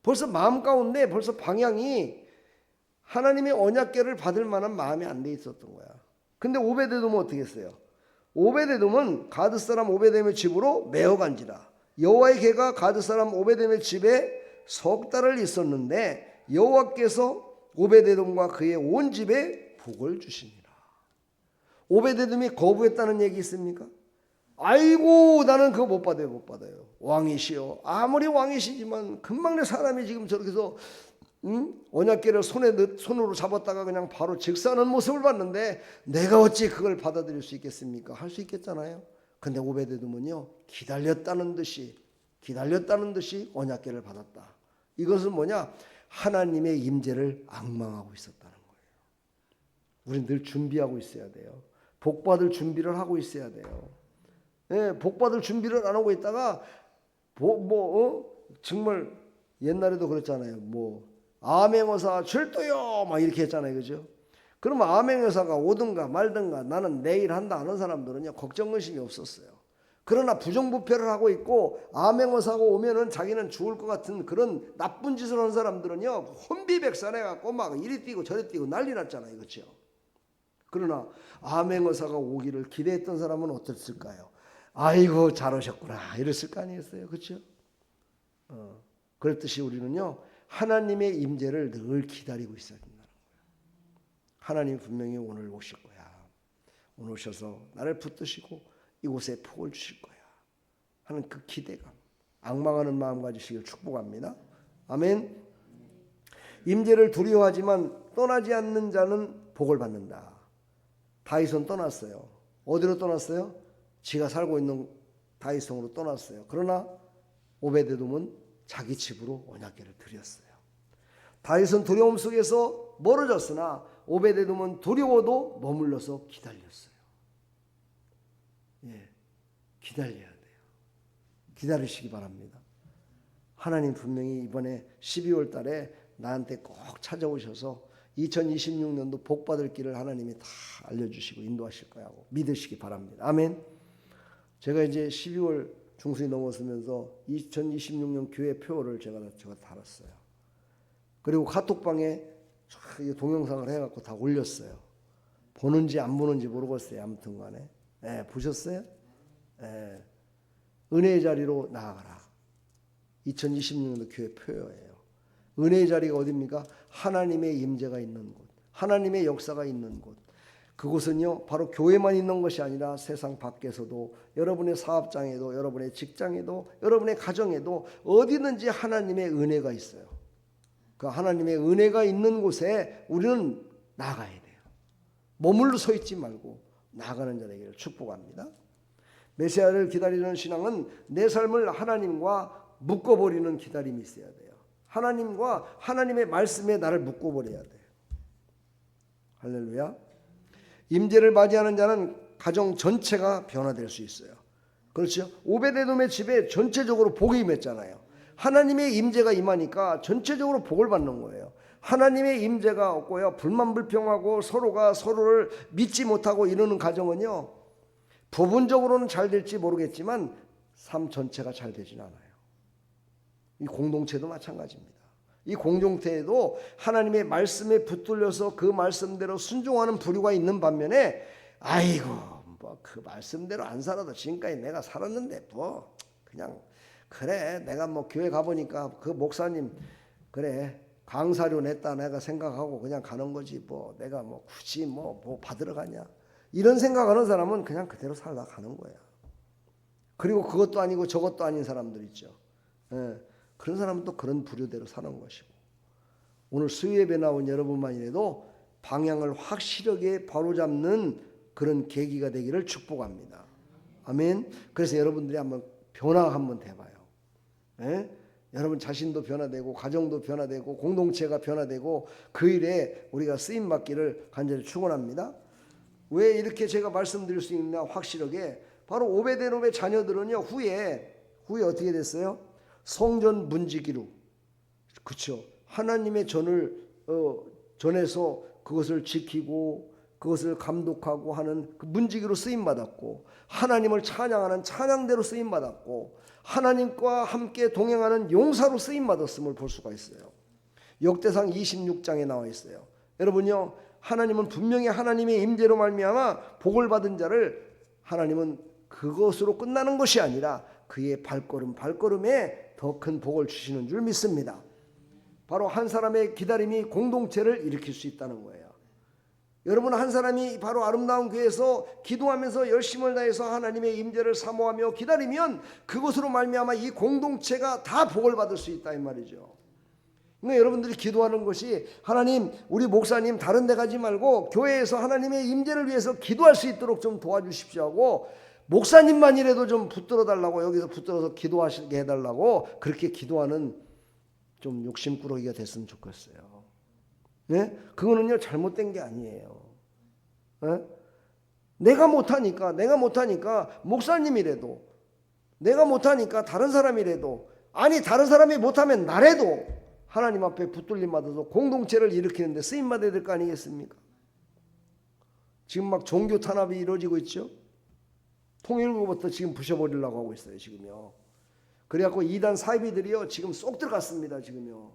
B: 벌써 마음 가운데 벌써 방향이 하나님의 언약궤를 받을 만한 마음이 안 돼 있었던 거야. 근데 오베데돔은 어떻게 했어요? 오베데돔은 가드 사람 오베데돔의 집으로 메어간지라. 여호와의 궤가 가드 사람 오베데돔의 집에 석 달을 있었는데 여호와께서 오베데돔과 그의 온 집에 복을 주시니라. 오베데돔이 거부했다는 얘기 있습니까? 아이고 나는 그거 못 받아요. 못 받아요. 왕이시여, 아무리 왕이시지만 금방 내 사람이 지금 저렇게 해서 언약궤를 손으로 잡았다가 그냥 바로 즉사하는 모습을 봤는데 내가 어찌 그걸 받아들일 수 있겠습니까? 할 수 있겠잖아요. 근데 오베데돔은요, 기다렸다는 듯이 언약궤를 받았다. 이것은 뭐냐? 하나님의 임재를 앙망하고 있었다는 거예요. 우리는 늘 준비하고 있어야 돼요. 복받을 준비를 하고 있어야 돼요. 예, 복받을 준비를 안 하고 있다가 정말 옛날에도 그랬잖아요. 아맹어사 절도요 막 이렇게 했잖아요. 그죠? 그러면 아맹어사가 오든가 말든가 나는 내일 한다 하는 사람들은요, 걱정 의심이 없었어요. 그러나 부정부패를 하고 있고 아맹어사가 오면은 자기는 죽을 것 같은 그런 나쁜 짓을 하는 사람들은요, 혼비백산해갖고 막 이리 뛰고 저리 뛰고 난리 났잖아요. 그렇죠? 그러나 아맹어사가 오기를 기대했던 사람은 어땠을까요? 아이고 잘 오셨구나 이랬을 거 아니겠어요? 그렇죠? 그랬듯이 우리는요, 하나님의 임재를 늘 기다리고 있어야 된다는 거예요. 하나님 분명히 오늘 오실 거야. 오늘 오셔서 나를 붙드시고 이곳에 복을 주실 거야 하는 그 기대감, 앙망하는 마음 가지시길 축복합니다. 아멘. 임재를 두려워하지만 떠나지 않는 자는 복을 받는다. 다윗은 떠났어요. 어디로 떠났어요? 지가 살고 있는 다윗성으로 떠났어요. 그러나 오베데돔은 자기 집으로 언약궤를 드렸어요. 다윗은 두려움 속에서 멀어졌으나 오베데돔은 두려워도 머물러서 기다렸어요. 예, 기다려야 돼요. 기다리시기 바랍니다. 하나님 분명히 이번에 12월 달에 나한테 꼭 찾아오셔서 2026년도 복 받을 길을 하나님이 다 알려주시고 인도하실 거라고 믿으시기 바랍니다. 아멘. 제가 이제 12월 중순이 넘어서면서 2026년 교회 표를 제가 달았어요. 그리고 카톡방에 동영상을 해갖고 다 올렸어요. 보는지 안 보는지 모르겠어요. 아무튼 간에. 보셨어요? 은혜의 자리로 나아가라. 2026년도 교회 표예요. 은혜의 자리가 어디입니까? 하나님의 임재가 있는 곳, 하나님의 역사가 있는 곳. 그곳은요, 바로 교회만 있는 것이 아니라 세상 밖에서도, 여러분의 사업장에도, 여러분의 직장에도, 여러분의 가정에도 어디든지 하나님의 은혜가 있어요. 그 하나님의 은혜가 있는 곳에 우리는 나가야 돼요. 머물러 서 있지 말고 나가는 자에게 축복합니다. 메시아를 기다리는 신앙은 내 삶을 하나님과 묶어버리는 기다림이 있어야 돼요. 하나님과 하나님의 말씀에 나를 묶어버려야 돼요. 할렐루야. 임재를 맞이하는 자는 가정 전체가 변화될 수 있어요. 그렇죠? 오베데돔의 집에 전체적으로 복이 임했잖아요. 하나님의 임재가 임하니까 전체적으로 복을 받는 거예요. 하나님의 임재가 없고요, 불만불평하고 서로가 서로를 믿지 못하고 이러는 가정은요, 부분적으로는 잘 될지 모르겠지만 삶 전체가 잘 되진 않아요. 이 공동체도 마찬가지입니다. 이 공동체에도 하나님의 말씀에 붙들려서 그 말씀대로 순종하는 부류가 있는 반면에, 아이고 그 말씀대로 안 살아도 지금까지 내가 살았는데 그냥 그래, 내가 교회 가보니까 그 목사님 그래 강사료 냈다 내가 생각하고 그냥 가는 거지, 내가 굳이 뭐 받으러 가냐, 이런 생각하는 사람은 그냥 그대로 살다 가는 거야. 그리고 그것도 아니고 저것도 아닌 사람들 있죠. 그런 사람은 또 그런 부류대로 사는 것이고, 오늘 수요예배 나온 여러분만이라도 방향을 확실하게 바로잡는 그런 계기가 되기를 축복합니다. 아멘. 그래서 여러분들이 한번 변화 한번 돼봐요. 여러분 자신도 변화되고 가정도 변화되고 공동체가 변화되고 그 일에 우리가 쓰임받기를 간절히 축원합니다. 왜 이렇게 제가 말씀드릴 수 있느냐 확실하게, 바로 오베데돔의 자녀들은요, 후에 어떻게 됐어요? 성전 문지기로, 그렇죠? 하나님의 전을 전해서 그것을 지키고 그것을 감독하고 하는 그 문지기로 쓰임 받았고, 하나님을 찬양하는 찬양대로 쓰임 받았고, 하나님과 함께 동행하는 용사로 쓰임 받았음을 볼 수가 있어요. 역대상 26장에 나와 있어요. 여러분요, 하나님은 분명히 하나님의 임재로 말미암아 복을 받은 자를 하나님은 그것으로 끝나는 것이 아니라 그의 발걸음에 더 큰 복을 주시는 줄 믿습니다. 바로 한 사람의 기다림이 공동체를 일으킬 수 있다는 거예요. 여러분, 한 사람이 바로 아름다운 교회에서 기도하면서 열심을 다해서 하나님의 임재를 사모하며 기다리면 그것으로 말미암아 이 공동체가 다 복을 받을 수 있다 이 말이죠. 그러니까 여러분들이 기도하는 것이 하나님, 우리 목사님 다른 데 가지 말고 교회에서 하나님의 임재를 위해서 기도할 수 있도록 좀 도와주십시오 하고, 목사님만이라도 좀 붙들어 달라고, 여기서 붙들어서 기도하시게 해달라고 그렇게 기도하는 좀 욕심꾸러기가 됐으면 좋겠어요. 네? 그거는요 잘못된 게 아니에요. 네? 내가 못하니까 목사님이라도, 내가 못하니까 다른 사람이라도, 아니 다른 사람이 못하면 나라도 하나님 앞에 붙들림 받아서 공동체를 일으키는데 쓰임 받아야 될 거 아니겠습니까? 지금 막 종교 탄압이 이루어지고 있죠. 통일부부터 지금 부셔버리려고 하고 있어요 지금요. 그래갖고 이단 사이비들이요 지금 쏙 들어갔습니다. 지금요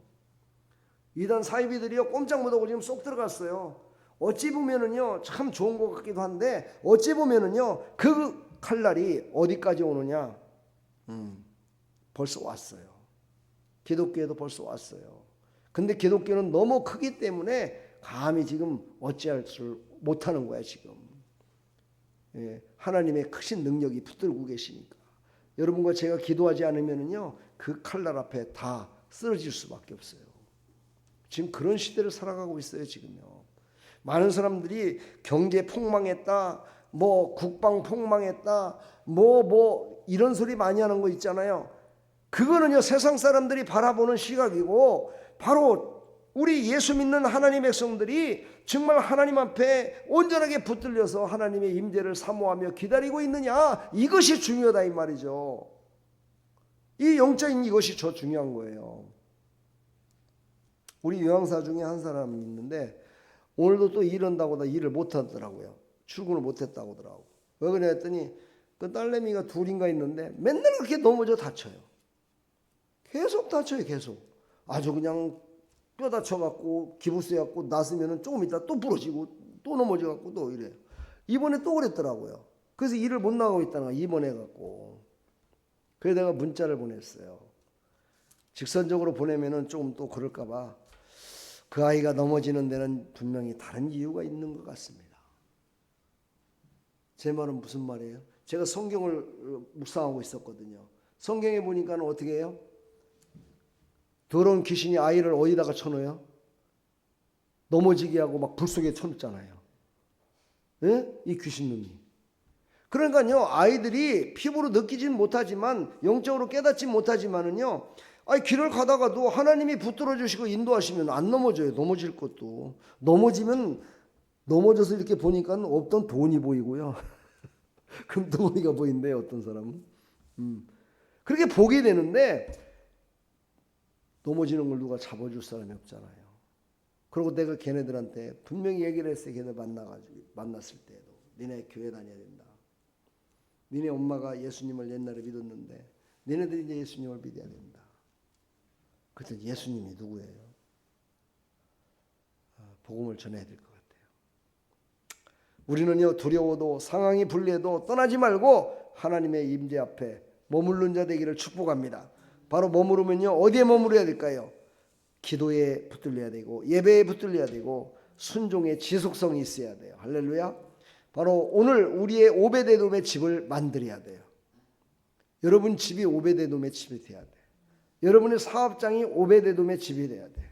B: 이단 사이비들이요 꼼짝 못하고 지금 쏙 들어갔어요. 어찌 보면은요 참 좋은 것 같기도 한데, 어찌 보면은요 그 칼날이 어디까지 오느냐, 벌써 왔어요. 기독교에도 벌써 왔어요. 근데 기독교는 너무 크기 때문에 감히 지금 어찌할 줄 못하는 거야 지금. 예, 하나님의 크신 능력이 붙들고 계시니까 여러분과 제가 기도하지 않으면은요 그 칼날 앞에 다 쓰러질 수밖에 없어요. 지금 그런 시대를 살아가고 있어요 지금요. 많은 사람들이 경제 폭망했다, 뭐 국방 폭망했다, 뭐 이런 소리 많이 하는 거 있잖아요. 그거는요 세상 사람들이 바라보는 시각이고, 바로 우리 예수 믿는 하나님 백성들이 정말 하나님 앞에 온전하게 붙들려서 하나님의 임재를 사모하며 기다리고 있느냐, 이것이 중요하다 이 말이죠. 이 영적인 이것이 더 중요한 거예요. 우리 요양사 중에 한 사람이 있는데 오늘도 또 일한다고 다 일을 못하더라고요. 출근을 못했다고 하더라고. 왜 그래 했더니 그 딸내미가 둘인가 있는데 맨날 그렇게 넘어져 다쳐요. 계속 다쳐요. 계속. 아주 그냥 뼈 다쳐갖고 기부스해갖고 났으면 조금 있다 또 부러지고 또 넘어져갖고 또 이래요. 이번에 또 그랬더라고요. 그래서 일을 못 나가고 있다는 거야. 입원해갖고. 그래서 내가 문자를 보냈어요. 직선적으로 보내면은 조금 또 그럴까봐, 그 아이가 넘어지는 데는 분명히 다른 이유가 있는 것 같습니다. 제 말은 무슨 말이에요? 제가 성경을 묵상하고 있었거든요. 성경에 보니까는 어떻게 해요? 더러운 귀신이 아이를 어디다가 쳐넣어요? 넘어지게 하고 막 불 속에 쳐넣잖아요. 예? 이 귀신놈이. 그러니까요 아이들이 피부로 느끼지는 못하지만, 영적으로 깨닫지 못하지만은요, 아니 길을 가다가도 하나님이 붙들어 주시고 인도하시면 안 넘어져요. 넘어질 것도. 넘어지면 넘어져서 이렇게 보니까 없던 돈이 보이고요. 금덩어리가 보인대요 어떤 사람은. 그렇게 보게 되는데 넘어지는 걸 누가 잡아줄 사람이 없잖아요. 그리고 내가 걔네들한테 분명히 얘기를 했어요. 걔네 만났을 때도 니네 교회 다녀야 된다. 니네 엄마가 예수님을 옛날에 믿었는데 니네들이 이제 예수님을 믿어야 된다. 그때 예수님이 누구예요? 복음을 전해야 될 것 같아요. 우리는요 두려워도 상황이 불리해도 떠나지 말고 하나님의 임재 앞에 머무르는 자 되기를 축복합니다. 바로 머무르면요 어디에 머무르야 될까요? 기도에 붙들려야 되고, 예배에 붙들려야 되고, 순종의 지속성이 있어야 돼요. 할렐루야. 바로 오늘 우리의 오베데돔의 집을 만들어야 돼요. 여러분 집이 오베데돔의 집이 돼야 돼요. 여러분의 사업장이 오베데돔의 집이 돼야 돼요.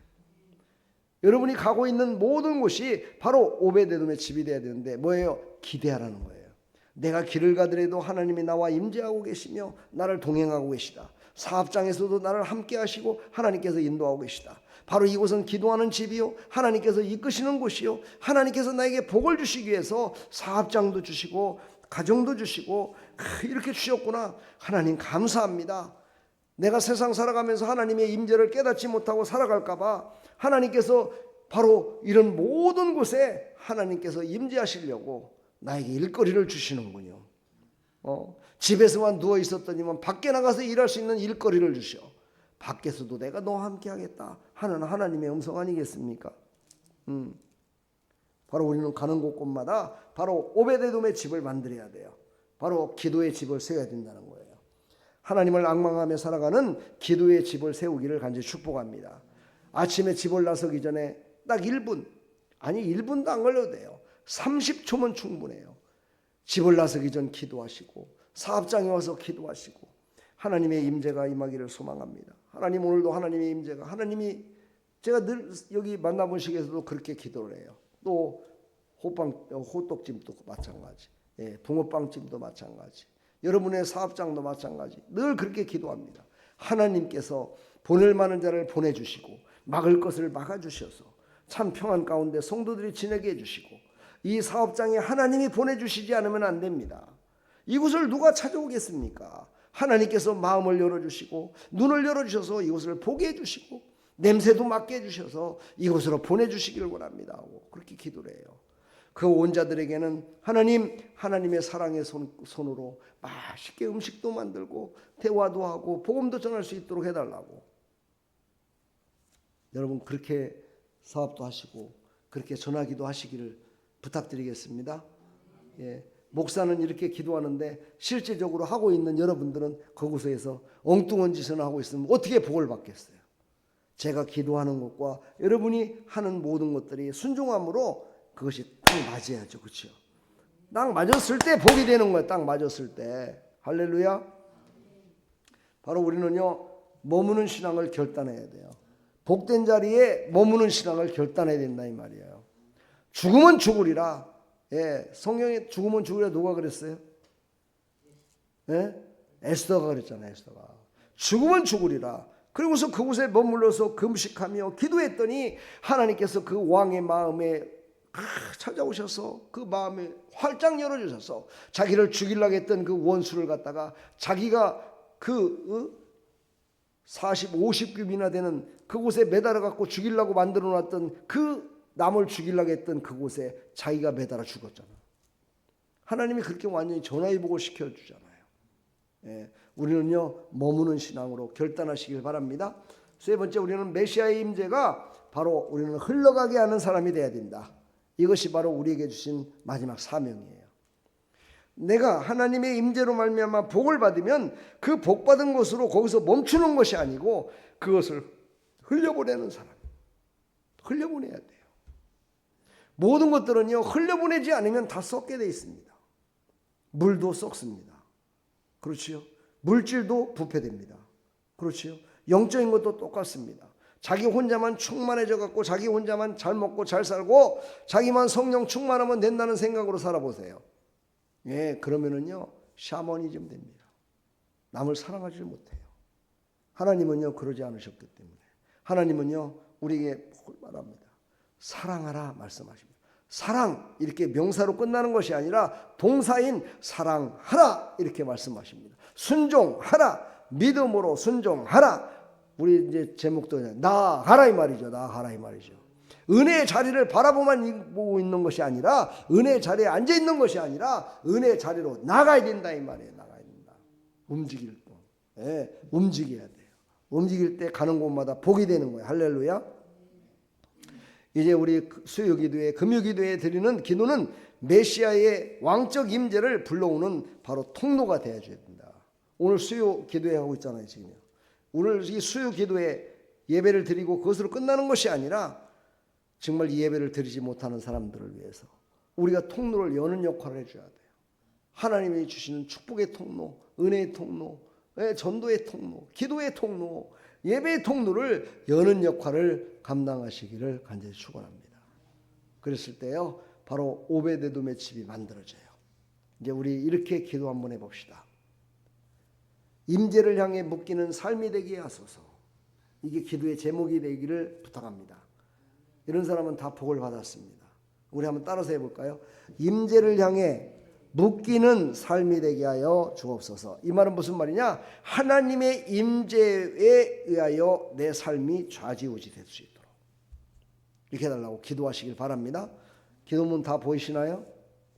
B: 여러분이 가고 있는 모든 곳이 바로 오베데돔의 집이 돼야 되는데 뭐예요? 기대하라는 거예요. 내가 길을 가더라도 하나님이 나와 임재하고 계시며 나를 동행하고 계시다. 사업장에서도 나를 함께 하시고 하나님께서 인도하고 계시다. 바로 이곳은 기도하는 집이요, 하나님께서 이끄시는 곳이요, 하나님께서 나에게 복을 주시기 위해서 사업장도 주시고 가정도 주시고 이렇게 주셨구나. 하나님 감사합니다. 내가 세상 살아가면서 하나님의 임재를 깨닫지 못하고 살아갈까 봐 하나님께서 바로 이런 모든 곳에 하나님께서 임재하시려고 나에게 일거리를 주시는군요. 집에서만 누워 있었더니만 밖에 나가서 일할 수 있는 일거리를 주셔. 밖에서도 내가 너와 함께 하겠다 하는 하나님의 음성 아니겠습니까? 바로 우리는 가는 곳곳마다 바로 오베데돔의 집을 만들어야 돼요. 바로 기도의 집을 세워야 된다는 거예요. 하나님을 앙망하며 살아가는 기도의 집을 세우기를 간절히 축복합니다. 아침에 집을 나서기 전에 딱 1분, 아니 1분도 안 걸려도 돼요. 30초면 충분해요. 집을 나서기 전 기도하시고 사업장에 와서 기도하시고 하나님의 임재가 임하기를 소망합니다. 하나님, 오늘도 하나님의 임재가, 하나님이, 제가 늘 여기 만나본식에서도 그렇게 기도를 해요. 또 호떡찜도 마찬가지, 붕어빵찜도 마찬가지, 여러분의 사업장도 마찬가지, 늘 그렇게 기도합니다. 하나님께서 보낼 만한 자를 보내주시고 막을 것을 막아주셔서 참 평안 가운데 성도들이 지내게 해주시고, 이 사업장에 하나님이 보내주시지 않으면 안 됩니다. 이곳을 누가 찾아오겠습니까? 하나님께서 마음을 열어주시고 눈을 열어주셔서 이곳을 보게 해주시고 냄새도 맡게 해주셔서 이곳으로 보내주시기를 원합니다 하고 그렇게 기도를 해요. 그 온 자들에게는 하나님의 사랑의 손으로 맛있게 음식도 만들고 대화도 하고 복음도 전할 수 있도록 해달라고. 여러분, 그렇게 사업도 하시고 그렇게 전하기도 하시기를 부탁드리겠습니다. 목사는 이렇게 기도하는데 실제적으로 하고 있는 여러분들은 그곳에서 엉뚱한 짓을 하고 있으면 어떻게 복을 받겠어요? 제가 기도하는 것과 여러분이 하는 모든 것들이 순종함으로 그것이 딱 맞아야죠. 그렇죠? 딱 맞았을 때 복이 되는 거예요. 딱 맞았을 때. 할렐루야. 바로 우리는요, 머무는 신앙을 결단해야 돼요. 복된 자리에 머무는 신앙을 결단해야 된다 이 말이에요. 죽으면 죽으리라. 성경에 죽으면 죽으리라 누가 그랬어요? 에스더가 그랬잖아요. 에스더가 죽으면 죽으리라. 그리고서 그곳에 머물러서 금식하며 기도했더니 하나님께서 그 왕의 마음에 찾아오셔서 그 마음에 활짝 열어주셔서 자기를 죽이려고 했던 그 원수를 갖다가 자기가 그 40, 50급이나 되는 그곳에 매달아 갖고 죽이려고 만들어 놨던 그 남을 죽이려고 했던 그곳에 자기가 매달아 죽었잖아. 하나님이 그렇게 완전히 전화위복을 시켜주잖아요. 우리는요, 머무는 신앙으로 결단하시길 바랍니다. 세 번째, 우리는 메시아의 임재가 바로 우리는 흘러가게 하는 사람이 되어야 된다. 이것이 바로 우리에게 주신 마지막 사명이에요. 내가 하나님의 임재로 말미암아 복을 받으면 그 복 받은 것으로 거기서 멈추는 것이 아니고 그것을 흘려보내는 사람, 흘려보내야 돼요. 모든 것들은요, 흘려보내지 않으면 다 썩게 돼 있습니다. 물도 썩습니다. 그렇지요? 물질도 부패됩니다. 그렇지요? 영적인 것도 똑같습니다. 자기 혼자만 충만해져 갖고 자기 혼자만 잘 먹고 잘 살고 자기만 성령 충만하면 된다는 생각으로 살아보세요. 그러면은요, 샤머니즘 됩니다. 남을 사랑하지 못해요. 하나님은요, 그러지 않으셨기 때문에 하나님은요, 우리에게 복을 말합니다. 사랑하라 말씀하십니다. 사랑, 이렇게 명사로 끝나는 것이 아니라 동사인 사랑하라 이렇게 말씀하십니다. 순종하라, 믿음으로 순종하라. 우리 이제 제목도 나아가라 이 말이죠. 나아가라 이 말이죠. 은혜의 자리를 바라보만 보고 있는 것이 아니라, 은혜의 자리에 앉아 있는 것이 아니라 은혜의 자리로 나가야 된다 이 말이에요. 나가야 된다. 움직일 때, 움직여야 돼요. 움직일 때 가는 곳마다 복이 되는 거예요. 할렐루야. 이제 우리 수요기도회, 금요기도회에 드리는 기도는 메시아의 왕적 임재를 불러오는 바로 통로가 되어줘야 된다. 오늘 수요기도회 하고 있잖아요. 지금 오늘 이 수요기도회 예배를 드리고 그것으로 끝나는 것이 아니라 정말 이 예배를 드리지 못하는 사람들을 위해서 우리가 통로를 여는 역할을 해줘야 돼요. 하나님이 주시는 축복의 통로, 은혜의 통로, 전도의 통로, 기도의 통로, 예배의 통로를 여는 역할을 감당하시기를 간절히 축원합니다. 그랬을 때요, 바로 오베데돔의 집이 만들어져요. 이제 우리 이렇게 기도 한번 해봅시다. 임재를 향해 묶이는 삶이 되게 하소서. 이게 기도의 제목이 되기를 부탁합니다. 이런 사람은 다 복을 받았습니다. 우리 한번 따라서 해볼까요? 임재를 향해 묶이는 삶이 되게 하여 주옵소서. 이 말은 무슨 말이냐? 하나님의 임재에 의하여 내 삶이 좌지우지 될 수 있도록 이렇게 해달라고 기도하시길 바랍니다. 기도문 다 보이시나요?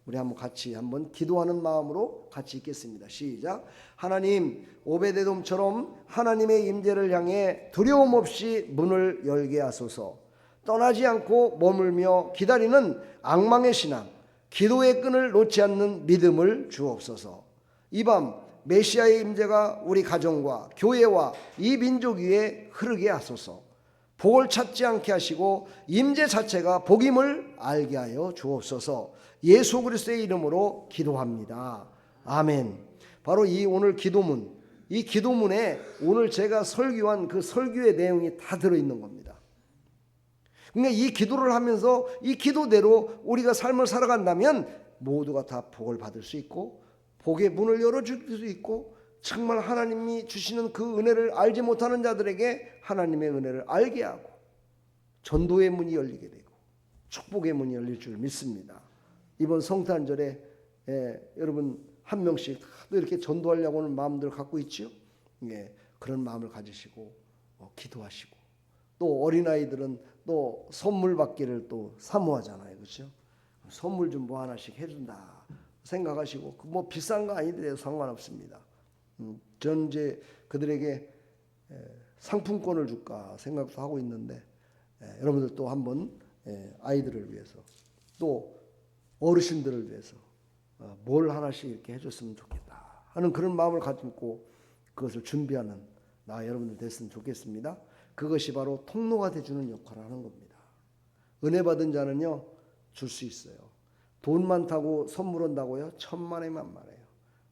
B: 우리 한번 같이 한번 기도하는 마음으로 같이 읽겠습니다. 시작. 하나님, 오베데돔처럼 하나님의 임재를 향해 두려움 없이 문을 열게 하소서. 떠나지 않고 머물며 기다리는 악망의 신앙, 기도의 끈을 놓지 않는 믿음을 주옵소서. 이 밤 메시아의 임재가 우리 가정과 교회와 이 민족 위에 흐르게 하소서. 복을 찾지 않게 하시고 임재 자체가 복임을 알게 하여 주옵소서. 예수 그리스도의 이름으로 기도합니다. 아멘. 바로 이 오늘 기도문, 이 기도문에 오늘 제가 설교한 그 설교의 내용이 다 들어있는 겁니다. 그러니까 이 기도를 하면서 이 기도대로 우리가 삶을 살아간다면 모두가 다 복을 받을 수 있고 복의 문을 열어줄 수 있고 정말 하나님이 주시는 그 은혜를 알지 못하는 자들에게 하나님의 은혜를 알게 하고 전도의 문이 열리게 되고 축복의 문이 열릴 줄 믿습니다. 이번 성탄절에 여러분 한 명씩 또 이렇게 전도하려고 하는 마음들을 갖고 있죠. 그런 마음을 가지시고 기도하시고 또 어린아이들은 또 선물 받기를 또 사모하잖아요. 그렇죠? 선물 좀 뭐 하나씩 해준다 생각하시고 뭐 비싼 거 아니더라도 상관없습니다. 저는 이제 그들에게 상품권을 줄까 생각도 하고 있는데 여러분들 또 한번 아이들을 위해서 또 어르신들을 위해서 뭘 하나씩 이렇게 해줬으면 좋겠다 하는 그런 마음을 가지고 그것을 준비하는 나 여러분들 됐으면 좋겠습니다. 그것이 바로 통로가 돼주는 역할을 하는 겁니다. 은혜 받은 자는요 줄 수 있어요. 돈 많다고 선물 온다고요? 천만에 만만해요.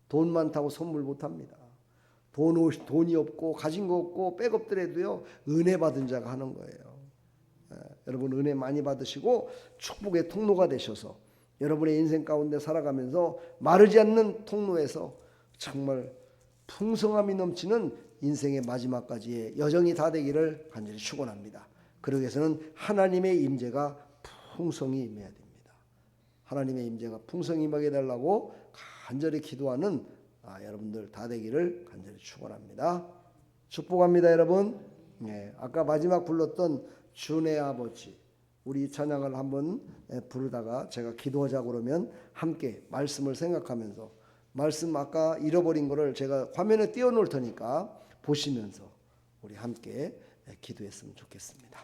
B: 돈 많다고 선물 못합니다. 돈이 없고 가진 거 없고 백업더라도요 은혜 받은 자가 하는 거예요. 여러분 은혜 많이 받으시고 축복의 통로가 되셔서 여러분의 인생 가운데 살아가면서 마르지 않는 통로에서 정말 풍성함이 넘치는 인생의 마지막까지의 여정이 다 되기를 간절히 축원합니다. 그러기 위해서는 하나님의 임재가 풍성히 임해야 됩니다. 하나님의 임재가 풍성히 임하게 해달라고 간절히 기도하는 여러분들 다 되기를 간절히 축원합니다. 축복합니다 여러분. 아까 마지막 불렀던 주의 아버지 우리 찬양을 한번 부르다가 제가 기도하자고 그러면 함께 말씀을 생각하면서 말씀 아까 잃어버린 거를 제가 화면에 띄워놓을 테니까 보시면서 우리 함께 기도했으면 좋겠습니다.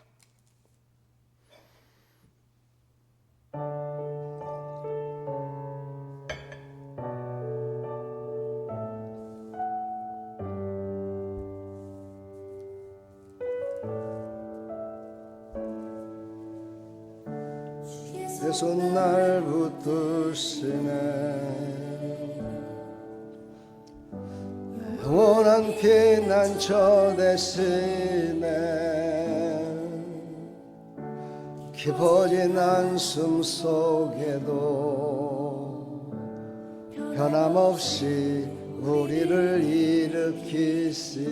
B: 내 손 날 붙드시네 영원한 피난처 되시네 깊어진 한숨 속에도 변함없이 우리를 일으키시네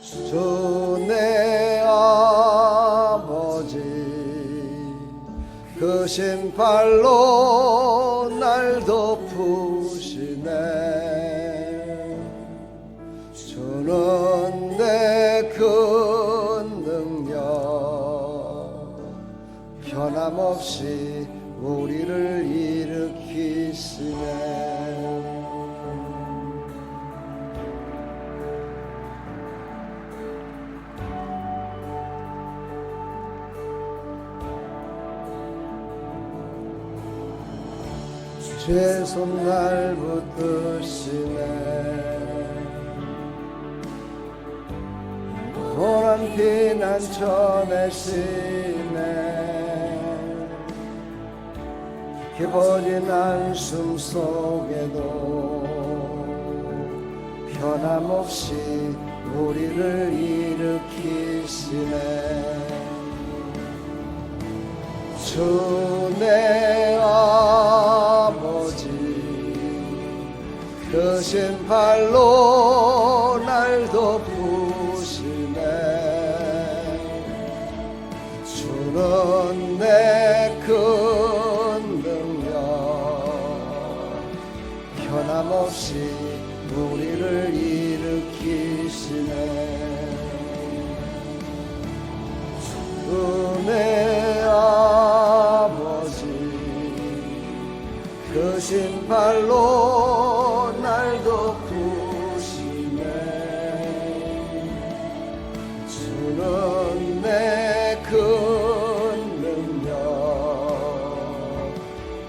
B: 주 내 아버지 그 신발로 날 덮으시네 주는 내 큰 능력 변함없이 우리를 일으키시네 주의 손 날 붙드시네 영원한 피난처 되시네 깊어진 한숨 속에도 변함없이 우리를 일으키시네 주 내 아버지 그 신발로 날 덮으시네 주는 내 큰 능력 변함없이 우리를 일으키시네 주 내 아버지 그 신발로 날 덮으시네 주는 내 큰 능력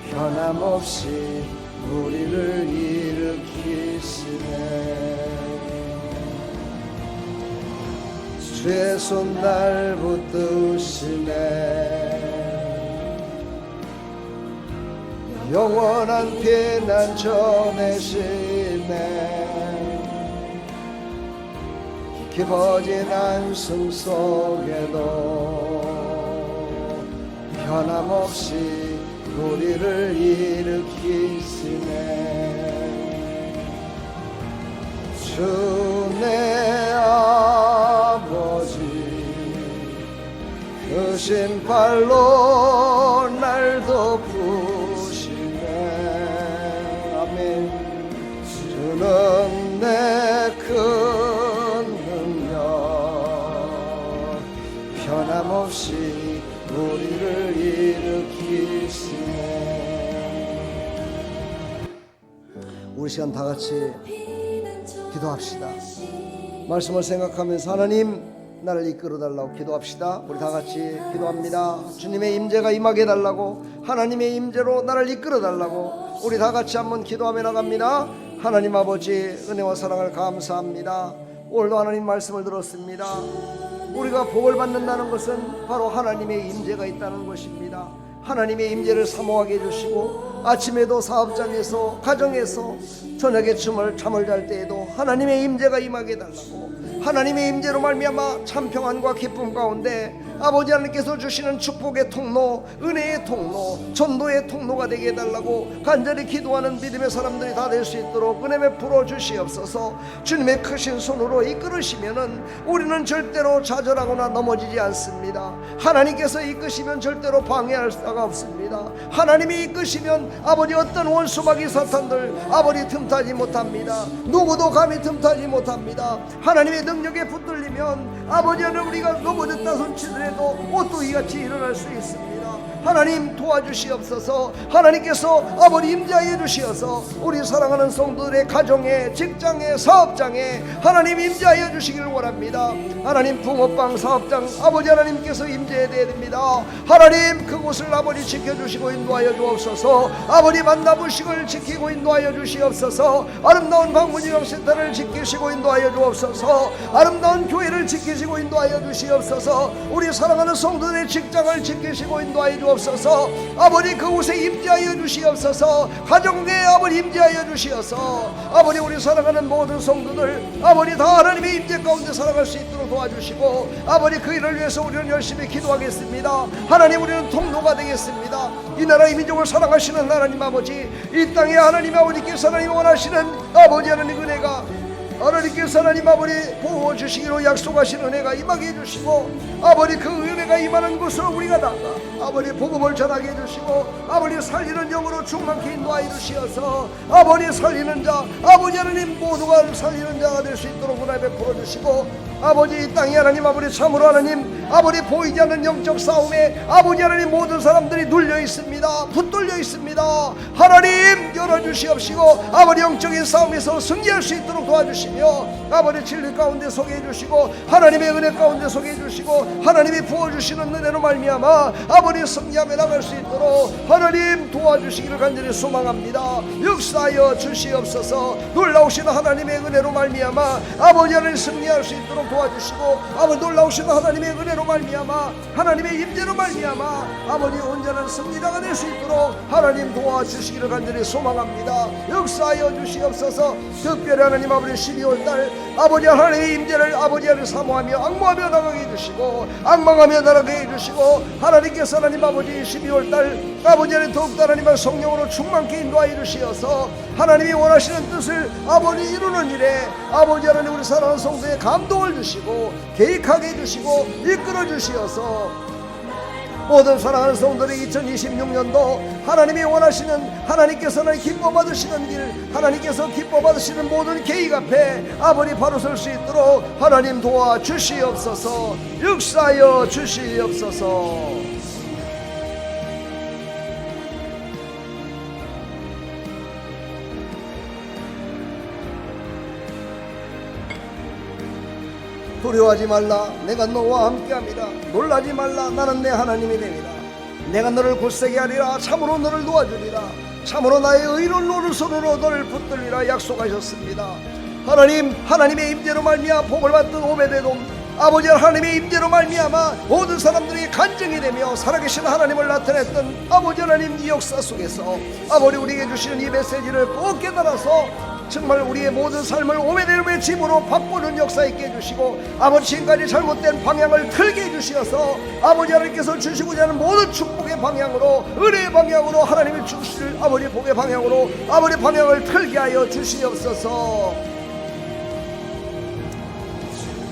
B: 변함없이 우리를 일으키시네. 주의 손 날 붙드시네. 영원한 피난 전해시네. 깊어진 안숨 속에도 변함없이 우리를 일으키시네. 주 내 아버지 그 신발로 날 덮으시네. 아멘. 주는 내 큰 능력 변함없이 우리를 일으키시네. 우리 시간 다 같이 기도합시다. 말씀을 생각하면서 하나님 나를 이끌어달라고 기도합시다. 우리 다 같이 기도합니다. 주님의 임재가 임하게 해달라고, 하나님의 임재로 나를 이끌어달라고 우리 다 같이 한번 기도하며 나갑니다. 하나님 아버지 은혜와 사랑을 감사합니다. 오늘도 하나님 말씀을 들었습니다. 우리가 복을 받는다는 것은 바로 하나님의 임재가 있다는 것입니다. 하나님의 임재를 사모하게 해주시고 아침에도 사업장에서 가정에서 저녁에 잠을 잘 때에도 하나님의 임재가 임하게 해달라고, 하나님의 임재로 말미암아 참 평안과 기쁨 가운데 아버지 하나님께서 주시는 축복의 통로, 은혜의 통로, 전도의 통로가 되게 해달라고 간절히 기도하는 믿음의 사람들이 다 될 수 있도록 은혜 베풀어 주시옵소서. 주님의 크신 손으로 이끌으시면은 우리는 절대로 좌절하거나 넘어지지 않습니다. 하나님께서 이끄시면 절대로 방해할 수가 없습니다. 하나님이 이끄시면 아버지 어떤 원수마귀 사탄들 아버지 틈타지 못합니다. 누구도 감히 틈타지 못합니다. 하나님의 능력에 붙들리면 아버지 하나님 우리가 넘어졌다 손치더라도 오뚜기같이 일어날 수 있습니다. 하나님 도와주시옵소서. 하나님께서 아버지 임재하여 주시어서 우리 사랑하는 성도들의 가정에, 직장에, 사업장에 하나님 임재하여 주시기를 원합니다. 하나님 붕어빵 사업장 아버지 하나님께서 임재해야 됩니다. 하나님 그곳을 아버지 지켜주시고 인도하여 주옵소서. 아버지 만나부식을 지키고 인도하여 주시옵소서. 아름다운 방문이용센터를 지키시고 인도하여 주옵소서. 아름다운 교회를 지키시고 인도하여 주시옵소서. 우리 사랑하는 성도들의 직장을 지키시고 인도하여 주옵소서. 아버지 그곳에 임재하여 주시옵소서. 가정내에 아버지 임재하여 주시어서 아버지 우리 사랑하는 모든 성도들 아버지 다 하나님의 임재 가운데 살아갈 수 있도록 도와주시고 아버지 그 일을 위해서 우리는 열심히 기도하겠습니다. 하나님 우리는 통로가 되겠습니다. 이 나라의 민족을 사랑하시는 하나님 아버지, 이 땅에 하나님 아버지께서 하나님 원하시는 아버지 하나님 은혜가 하나님께서 하나님 아버지 보호 주시기로 약속하신 은혜가 임하게 해주시고 아버지 그 은혜가 임하는 곳으로 우리가 나가 아버지 복음을 전하게 해주시고 아버지 살리는 영으로 충만케 인도하여 주시어서 아버지 살리는 자 아버지 하나님 모두가 살리는 자가 될 수 있도록 은혜 베풀어 주시고 아버지 이 땅에 하나님 아버지 참으로 하나님 아버지 보이지 않는 영적 싸움에 아버지 하나님 모든 사람들이 눌려 있습니다. 붙들려 있습니다. 하나님 열어주시옵시고 아버지 영적인 싸움에서 승리할 수 있도록 도와주시고 아버지 진리 가운데 소개해 주시고 하나님의 은혜 가운데 소개해 주시고 하나님이 부어주시는 은혜로 말미암아 아버지 승리하며 나갈 수 있도록 하나님 도와주시기를 간절히 소망합니다. 역사하여 주시옵소서. 놀라우신 하나님의 은혜로 말미암아 아버지 하나님 승리할 수 있도록 도와주시고 아버지 놀라우신 하나님의 은혜로 말미암아 하나님의 임재로 말미암아 아버지 온전한 승리자가 될 수 있도록 하나님 도와주시기를 간절히 소망합니다. 역사하여 주시옵소서. 특별히 하나님 아버지 12월달 아버지 하나님의 임재를 아버지 하나님 사모하며 악모하며 나가게 해주시고 악망하며 나가게 해주시고 하나님께서 하나님 아버지 12월달 아버지 하나님 더욱더 하나님의 성령으로 충만케 인도하여 주시어서 하나님이 원하시는 뜻을 아버지 이루는 일에 아버지 하나님 우리 사랑하는 성도의 감동을 주시고 계획하게 해주시고 이끌어 주시어서 모든 사랑하는 성도들이 2026년도 하나님이 원하시는 하나님께서 하나님 기뻐 받으시는 길 하나님께서 기뻐 받으시는 모든 계획 앞에 아버지 바로 설 수 있도록 하나님 도와주시옵소서. 역사하여 주시옵소서. 두려워하지 말라. 내가 너와 함께함이라. 놀라지 말라. 나는 내 하나님이 됨이라. 내가 너를 굳세게 하리라. 참으로 너를 도와주리라. 참으로 나의 의로운 오른손으로 너를 붙들리라 약속하셨습니다. 하나님, 하나님의 임재로 말미암아 복을 받던 오베데돔, 아버지 하나님의 임재로 말미암아 모든 사람들이 간증이 되며 살아계신 하나님을 나타냈던 아버지 하나님 이 역사 속에서 아버지 우리에게 주시는 이 메시지를 꼭 깨달아서 정말 우리의 모든 삶을 오베데돔의 집으로 바꾸는 역사 있게 해주시고, 아버지 지금까지 잘못된 방향을 틀게 해주시어서 아버지 하나님께서 주시고자 하는 모든 축복의 방향으로, 은혜의 방향으로, 하나님이 주실 아버지 복의 방향으로 아버지 방향을 틀게 하여 주시옵소서.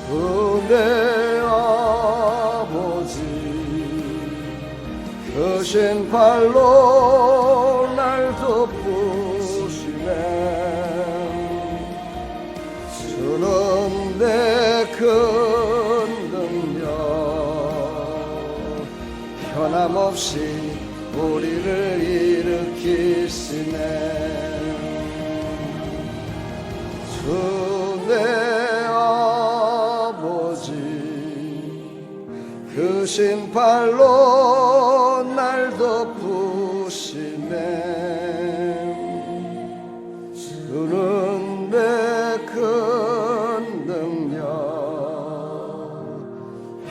B: 은혜 아버지 크신 팔로 날 덮으시네. 주는 내 큰 능력 변함없이 우리를 일으키시네. 주내 크신 팔로 날 덮으시네. 주는 내 큰 능력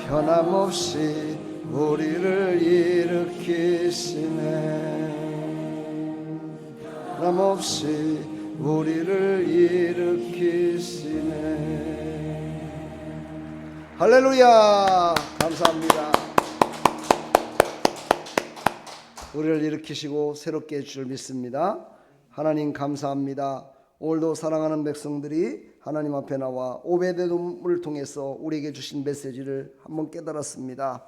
B: 변함없이 우리를 일으키시네. 변함없이 우리를 일으키시네. 할렐루야. 감사합니다. 우리를 일으키시고 새롭게 해줄 믿습니다. 하나님 감사합니다. 오늘도 사랑하는 백성들이 하나님 앞에 나와 오베데돔을 통해서 우리에게 주신 메시지를 한번 깨달았습니다.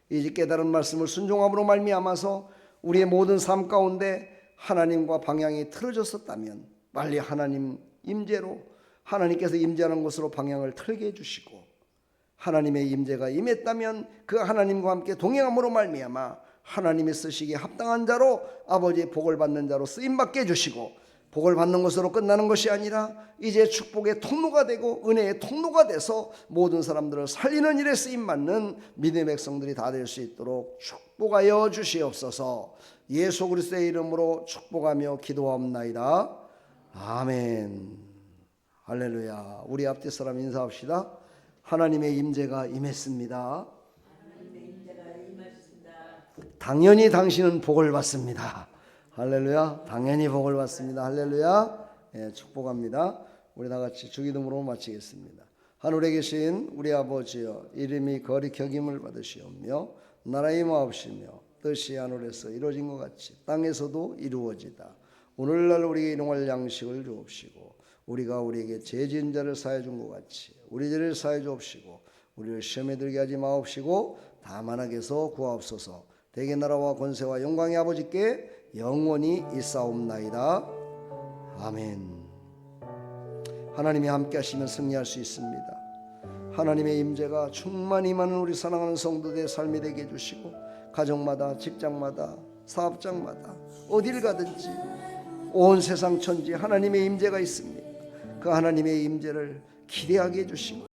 B: 이제 깨달은 말씀을 순종함으로 말미암아서 우리의 모든 삶 가운데 하나님과 방향이 틀어졌었다면 빨리 하나님 임재로, 하나님께서 임재하는 곳으로 방향을 틀게 해주시고, 하나님의 임재가 임했다면 그 하나님과 함께 동행함으로 말미암아 하나님이 쓰시기에 합당한 자로, 아버지의 복을 받는 자로 쓰임받게 해주시고, 복을 받는 것으로 끝나는 것이 아니라 이제 축복의 통로가 되고 은혜의 통로가 돼서 모든 사람들을 살리는 일에 쓰임받는 믿음의 백성들이 다 될 수 있도록 축복하여 주시옵소서. 예수 그리스도의 이름으로 축복하며 기도하옵나이다. 아멘. 할렐루야. 우리 앞뒤 사람 인사합시다. 하나님의 임재가 임했습니다. 당연히 당신은 복을 받습니다. 할렐루야. 당연히 복을 받습니다. 할렐루야. 축복합니다. 우리 다 같이 주기도문으로 마치겠습니다. 하늘에 계신 우리 아버지여, 이름이 거룩히 여김을 받으시오며 나라의 임하옵시며 뜻이 하늘에서 이루어진 것 같이 땅에서도 이루어지다. 오늘날 우리에게 일용할 양식을 주옵시고, 우리가 우리에게 죄 지은 자를 사하여 준 것 같이 우리 죄를 사하여 주옵시고, 우리를 시험에 들게 하지 마옵시고 다만 악에서 구하옵소서. 대개 나라와 권세와 영광의 아버지께 영원히 있사옵나이다. 아멘. 하나님이 함께 하시면 승리할 수 있습니다. 하나님의 임재가 충만히 임하는 우리 사랑하는 성도들의 삶이 되게 해주시고, 가정마다, 직장마다, 사업장마다 어딜 가든지 온 세상 천지 하나님의 임재가 있습니다. 그 하나님의 임재를 기대하게 해주시고